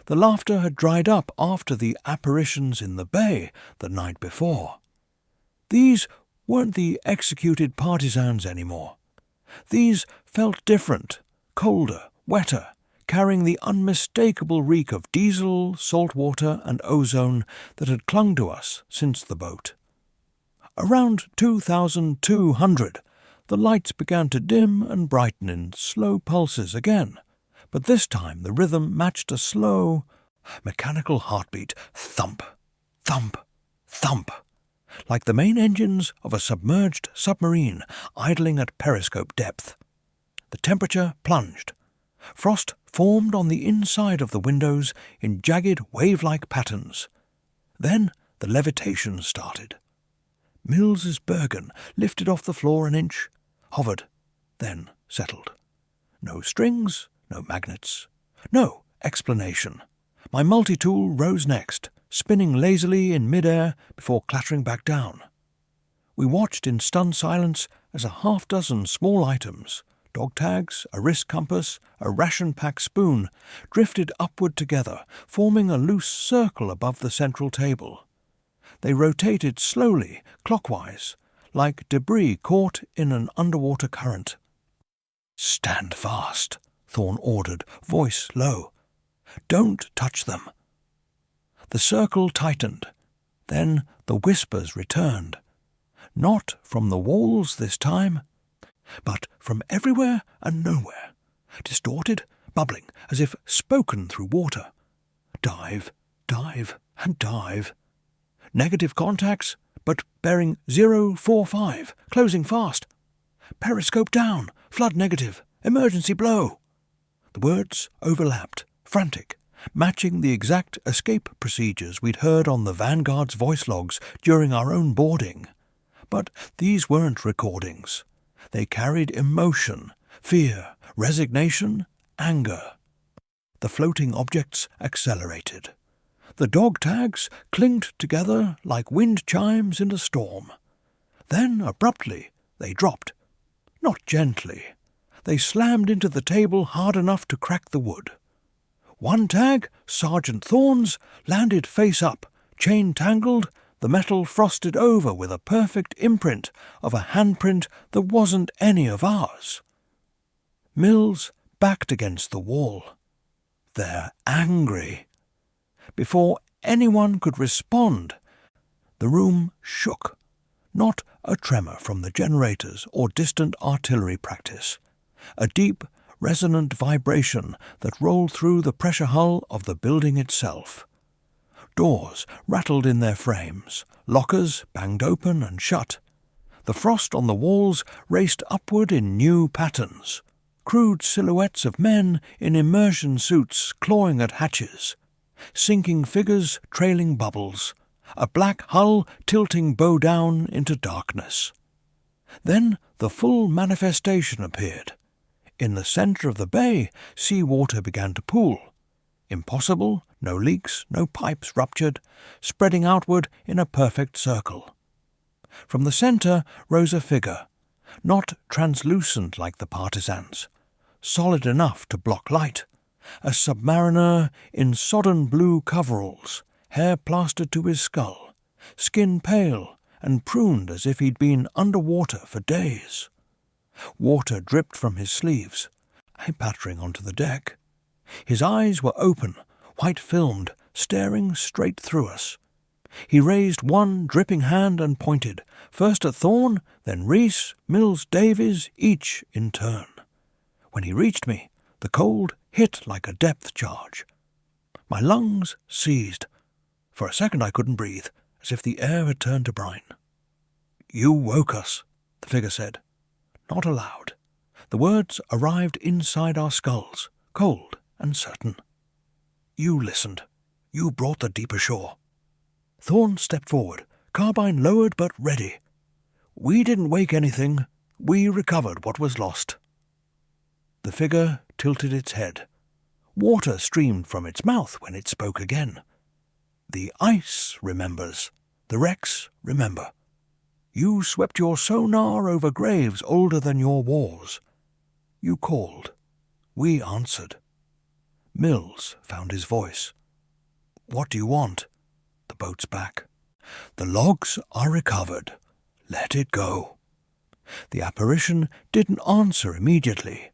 The laughter had dried up after the apparitions in the bay the night before. These weren't the executed partisans anymore. These felt different, colder, wetter, carrying the unmistakable reek of diesel, salt water, and ozone that had clung to us since the boat. Around 2,200, the lights began to dim and brighten in slow pulses again, but this time the rhythm matched a slow, mechanical heartbeat, thump, thump, thump, like the main engines of a submerged submarine idling at periscope depth. The temperature plunged. Frost formed on the inside of the windows in jagged wave-like patterns. Then the levitation started. Mills's Bergen lifted off the floor an inch, hovered, then settled. No strings, no magnets, no explanation. My multi-tool rose next, spinning lazily in mid-air before clattering back down. We watched in stunned silence as a half-dozen small items, dog tags, a wrist compass, a ration-pack spoon, drifted upward together, forming a loose circle above the central table. They rotated slowly, clockwise, like debris caught in an underwater current. "Stand fast," Thorne ordered, voice low. "Don't touch them." The circle tightened. Then the whispers returned. Not from the walls this time, but from everywhere and nowhere, distorted, bubbling, as if spoken through water. Dive, dive, and dive. Negative contacts, but bearing 045, closing fast. Periscope down, flood negative, emergency blow. The words overlapped, frantic, matching the exact escape procedures we'd heard on the Vanguard's voice logs during our own boarding. But these weren't recordings. They carried emotion, fear, resignation, anger. The floating objects accelerated. The dog tags clinked together like wind chimes in a storm. Then, abruptly, they dropped. Not gently. They slammed into the table hard enough to crack the wood. One tag, Sergeant Thorne's, landed face up, chain tangled, the metal frosted over with a perfect imprint of a handprint that wasn't any of ours. Mills backed against the wall. They're angry. Before anyone could respond, the room shook. Not a tremor from the generators or distant artillery practice. A deep, resonant vibration that rolled through the pressure hull of the building itself. Doors rattled in their frames, lockers banged open and shut. The frost on the walls raced upward in new patterns. Crude silhouettes of men in immersion suits clawing at hatches. Sinking figures trailing bubbles. A black hull tilting bow down into darkness. Then the full manifestation appeared. In the centre of the bay, sea water began to pool. Impossible, no leaks, no pipes ruptured, spreading outward in a perfect circle. From the centre rose a figure, not translucent like the partisans, solid enough to block light, a submariner in sodden blue coveralls, hair plastered to his skull, skin pale and pruned as if he'd been under water for days. Water dripped from his sleeves, pattering onto the deck. His eyes were open, white-filmed, staring straight through us. He raised one dripping hand and pointed, first at Thorne, then Reese, Mills, Davies, each in turn. When he reached me, the cold hit like a depth charge. My lungs seized. For a second I couldn't breathe, as if the air had turned to brine. "You woke us," the figure said. Not aloud. The words arrived inside our skulls, cold and certain. "You listened. You brought the deep ashore." Thorne stepped forward, carbine lowered but ready. "We didn't wake anything. We recovered what was lost." The figure tilted its head. Water streamed from its mouth when it spoke again. "The ice remembers. The wrecks remember. You swept your sonar over graves older than your wars. You called. We answered." Mills found his voice. "What do you want?" The boat's back. "The logs are recovered. Let it go." The apparition didn't answer immediately.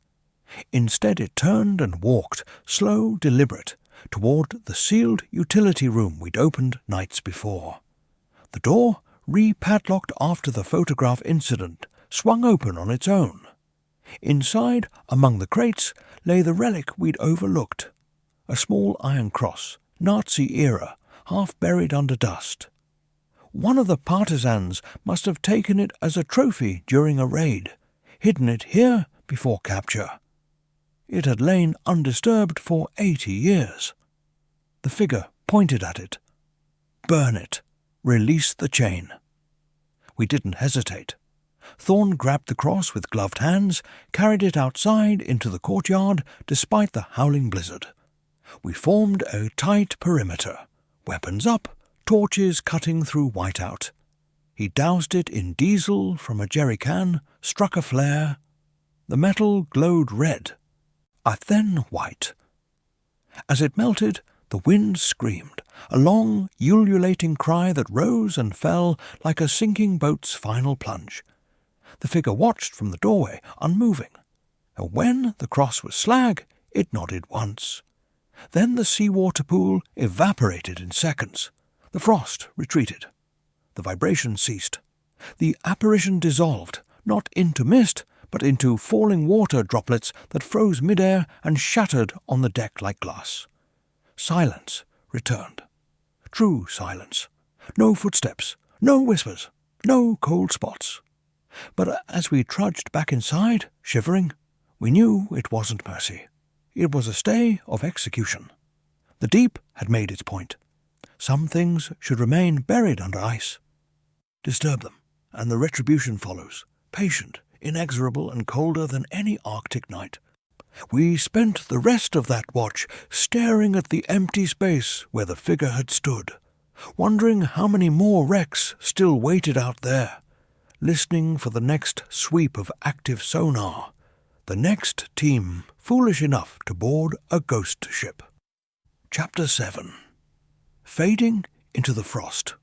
Instead it turned and walked, slow, deliberate, toward the sealed utility room we'd opened nights before. The door, re-padlocked after the photograph incident, swung open on its own. Inside, among the crates, lay the relic we'd overlooked, a small iron cross, Nazi era, half buried under dust. One of the partisans must have taken it as a trophy during a raid, hidden it here before capture. It had lain undisturbed for 80 years. The figure pointed at it. "Burn it. Release the chain." We didn't hesitate. Thorne grabbed the cross with gloved hands, carried it outside into the courtyard despite the howling blizzard. We formed a tight perimeter, weapons up, torches cutting through whiteout. He doused it in diesel from a jerry can, struck a flare. The metal glowed red, a thin white. As it melted, the wind screamed, a long, ululating cry that rose and fell like a sinking boat's final plunge. The figure watched from the doorway, unmoving. And when the cross was slag, it nodded once. Then the seawater pool evaporated in seconds. The frost retreated. The vibration ceased. The apparition dissolved, not into mist, but into falling water droplets that froze midair and shattered on the deck like glass. Silence returned. True silence. No footsteps, no whispers, no cold spots. But as we trudged back inside, shivering, we knew it wasn't mercy. It was a stay of execution. The deep had made its point. Some things should remain buried under ice. Disturb them, and the retribution follows, patient, inexorable, and colder than any Arctic night. We spent the rest of that watch staring at the empty space where the figure had stood, wondering how many more wrecks still waited out there, listening for the next sweep of active sonar, the next team foolish enough to board a ghost ship. Chapter 7. Fading into the frost.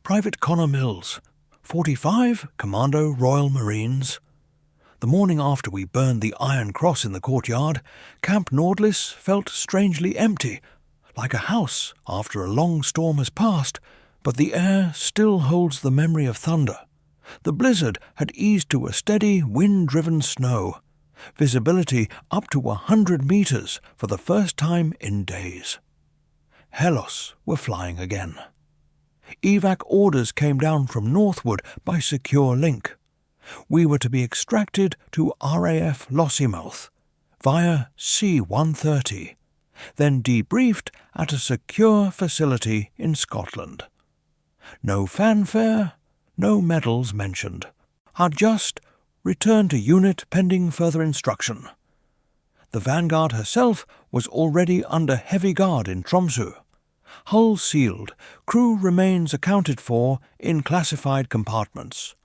Private Connor Mills, 45, Commando Royal Marines. The morning after we burned the Iron Cross in the courtyard, Camp Nordlis felt strangely empty, like a house after a long storm has passed, but the air still holds the memory of thunder. The blizzard had eased to a steady, wind-driven snow, visibility up to 100 meters for the first time in days. Helos were flying again. Evac orders came down from northward by secure link. We were to be extracted to RAF Lossiemouth via C-130, then debriefed at a secure facility in Scotland. No fanfare, no medals mentioned. I'd just returned to unit pending further instruction. The Vanguard herself was already under heavy guard in Tromsø. Hull sealed, crew remains accounted for in classified compartments.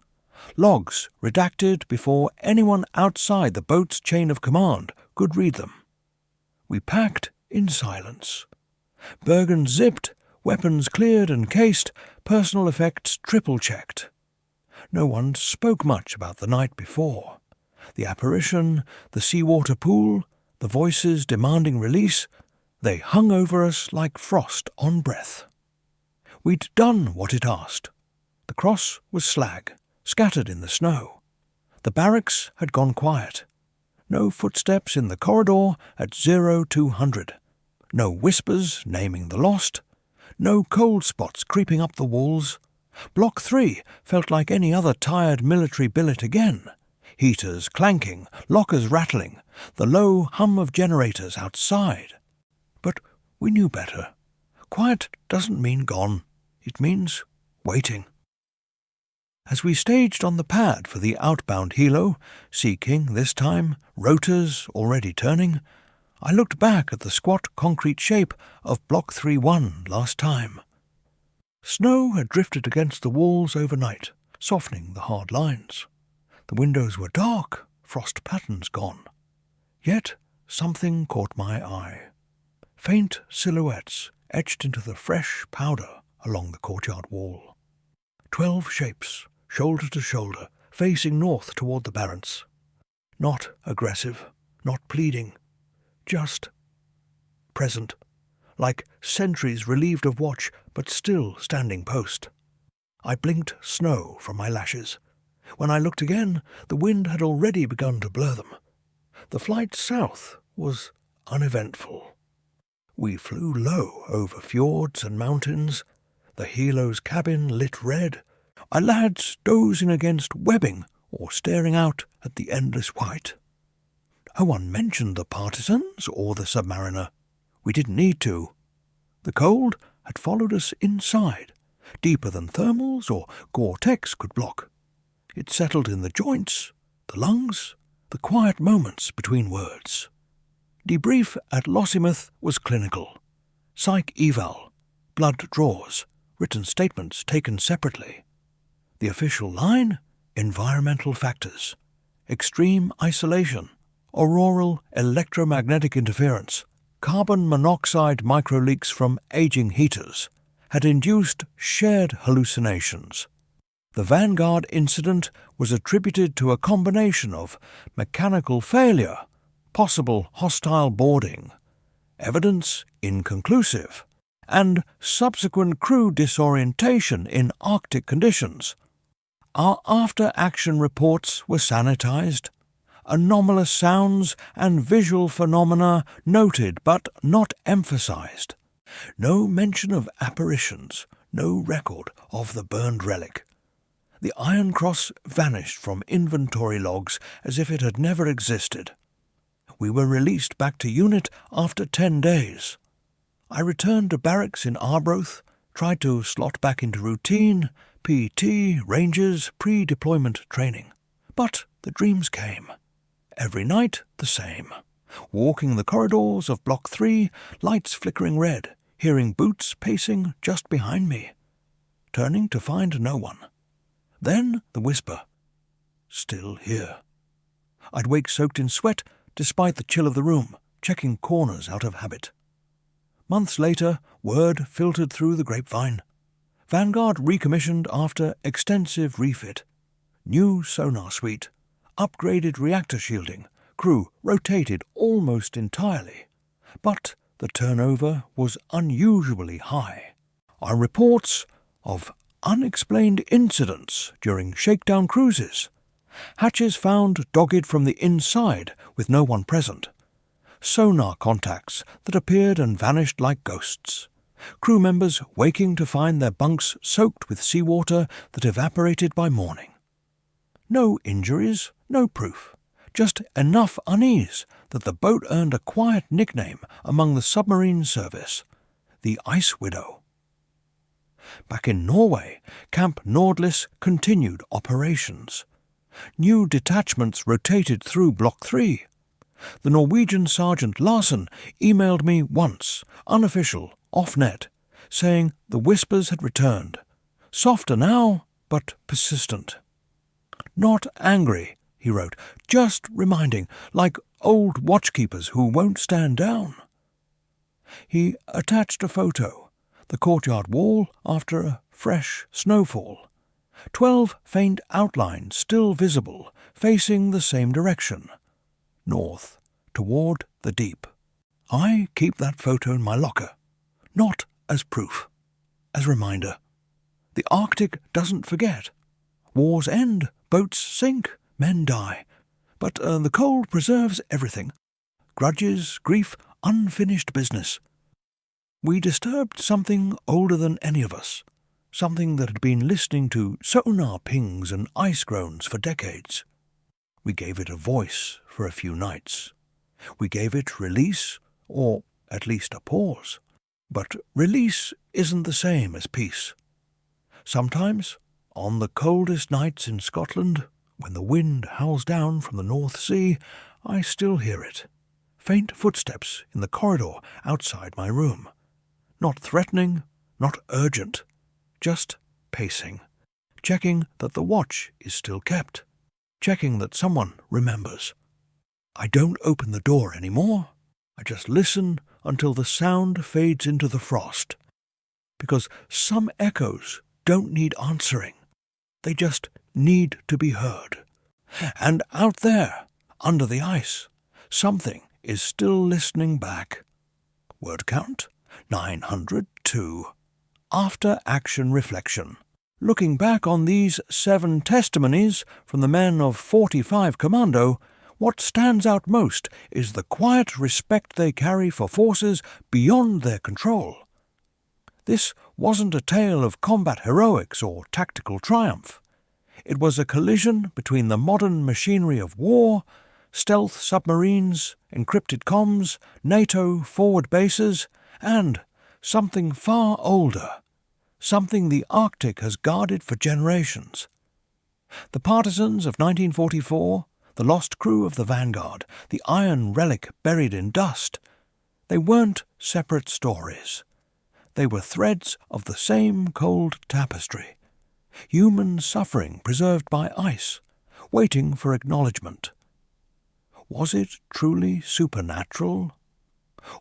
Logs redacted before anyone outside the boat's chain of command could read them. We packed in silence. Bergen zipped, weapons cleared and cased, personal effects triple-checked. No one spoke much about the night before. The apparition, the seawater pool, the voices demanding release, they hung over us like frost on breath. We'd done what it asked. The cross was slag, scattered in the snow. The barracks had gone quiet. No footsteps in the corridor at 0200. No whispers naming the lost. No cold spots creeping up the walls. Block 3 felt like any other tired military billet again. Heaters clanking, lockers rattling, the low hum of generators outside. But we knew better. Quiet doesn't mean gone. It means waiting. As we staged on the pad for the outbound helo, Sea King this time, rotors already turning, I looked back at the squat concrete shape of Block 3-1 last time. Snow had drifted against the walls overnight, softening the hard lines. The windows were dark, frost patterns gone. Yet something caught my eye. Faint silhouettes etched into the fresh powder along the courtyard wall. 12 shapes, shoulder to shoulder, facing north toward the Barents. Not aggressive, not pleading, just present, like sentries relieved of watch but still standing post. I blinked snow from my lashes. When I looked again, the wind had already begun to blur them. The flight south was uneventful. We flew low over fjords and mountains, the helo's cabin lit red, our lads dozing against webbing or staring out at the endless white. No one mentioned the partisans or the submariner. We didn't need to. The cold had followed us inside, deeper than thermals or Gore-Tex could block. It settled in the joints, the lungs, the quiet moments between words. Debrief at Lossiemouth was clinical. Psych eval, blood draws, written statements taken separately. The official line, environmental factors, extreme isolation, auroral electromagnetic interference, carbon monoxide microleaks from aging heaters, had induced shared hallucinations. The Vanguard incident was attributed to a combination of mechanical failure, possible hostile boarding, evidence inconclusive, and subsequent crew disorientation in Arctic conditions. Our after-action reports were sanitized, anomalous sounds and visual phenomena noted but not emphasized. No mention of apparitions, no record of the burned relic. The Iron Cross vanished from inventory logs as if it had never existed. We were released back to unit after 10 days. I returned to barracks in Arbroath, tried to slot back into routine, PT, Rangers, pre-deployment training. But the dreams came. Every night the same. Walking the corridors of Block 3, lights flickering red, hearing boots pacing just behind me. Turning to find no one. Then the whisper, still here. I'd wake soaked in sweat despite the chill of the room, checking corners out of habit. Months later, word filtered through the grapevine. Vanguard recommissioned after extensive refit. New sonar suite, upgraded reactor shielding, crew rotated almost entirely. But the turnover was unusually high. Our reports of unexplained incidents during shakedown cruises. Hatches found dogged from the inside with no one present. Sonar contacts that appeared and vanished like ghosts. Crew members waking to find their bunks soaked with seawater that evaporated by morning. No injuries, no proof. Just enough unease that the boat earned a quiet nickname among the submarine service, the Ice Widow. Back in Norway, Camp Nordlis continued operations. New detachments rotated through Block 3. The Norwegian Sergeant Larsen emailed me once, unofficial, off-net, saying the whispers had returned. Softer now, but persistent. Not angry, he wrote, just reminding, like old watchkeepers who won't stand down. He attached a photo, the courtyard wall after a fresh snowfall. 12 faint outlines still visible, facing the same direction, north, toward the deep. I keep that photo in my locker, not as proof, as reminder. The Arctic doesn't forget. Wars end, boats sink, men die. But the cold preserves everything. Grudges, grief, unfinished business. We disturbed something older than any of us, something that had been listening to sonar pings and ice groans for decades. We gave it a voice for a few nights. We gave it release, or at least a pause. But release isn't the same as peace. Sometimes, on the coldest nights in Scotland, when the wind howls down from the North Sea, I still hear it. Faint footsteps in the corridor outside my room. Not threatening, not urgent, just pacing. Checking that the watch is still kept. Checking that someone remembers. I don't open the door anymore. I just listen until the sound fades into the frost. Because some echoes don't need answering. They just need to be heard. And out there, under the ice, something is still listening back. Word count 902. After action reflection. Looking back on these 7 testimonies from the men of 45 Commando, what stands out most is the quiet respect they carry for forces beyond their control. This wasn't a tale of combat heroics or tactical triumph. It was a collision between the modern machinery of war, stealth submarines, encrypted comms, NATO forward bases, and something far older, something the Arctic has guarded for generations. The partisans of 1944, the lost crew of the Vanguard, the iron relic buried in dust, they weren't separate stories. They were threads of the same cold tapestry. Human suffering preserved by ice, waiting for acknowledgement. Was it truly supernatural?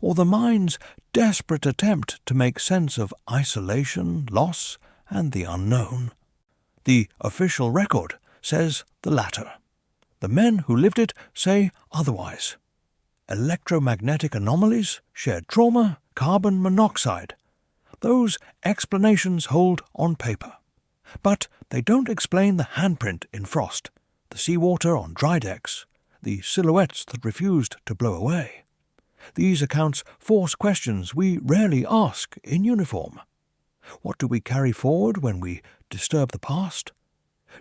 Or the mind's desperate attempt to make sense of isolation, loss, and the unknown? The official record says the latter. The men who lived it say otherwise. Electromagnetic anomalies, shared trauma, carbon monoxide. Those explanations hold on paper. But they don't explain the handprint in frost, the seawater on dry decks, the silhouettes that refused to blow away. These accounts force questions we rarely ask in uniform. What do we carry forward when we disturb the past?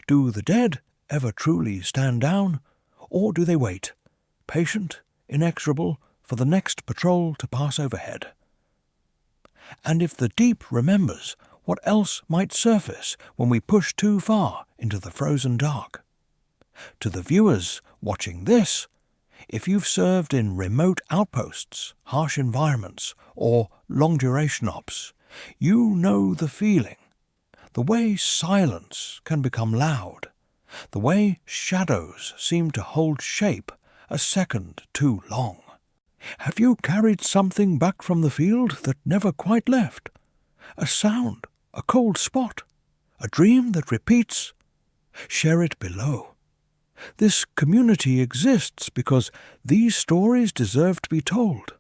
Do the dead ever truly stand down, or do they wait, patient, inexorable, for the next patrol to pass overhead? And if the deep remembers, what else might surface when we push too far into the frozen dark? To the viewers watching this, if you've served in remote outposts, harsh environments, or long-duration ops, you know the feeling. The way silence can become loud. The way shadows seem to hold shape a second too long. Have you carried something back from the field that never quite left? A sound, a cold spot, a dream that repeats? Share it below. This community exists because these stories deserve to be told,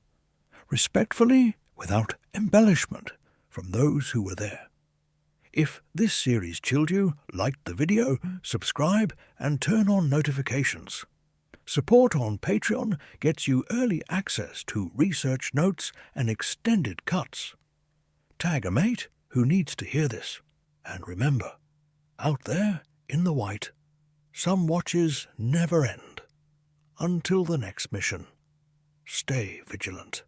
respectfully, without embellishment, from those who were there. If this series chilled you, like the video, subscribe, and turn on notifications. Support on Patreon gets you early access to research notes and extended cuts. Tag a mate who needs to hear this. And remember, out there in the white, some watches never end. Until the next mission, stay vigilant.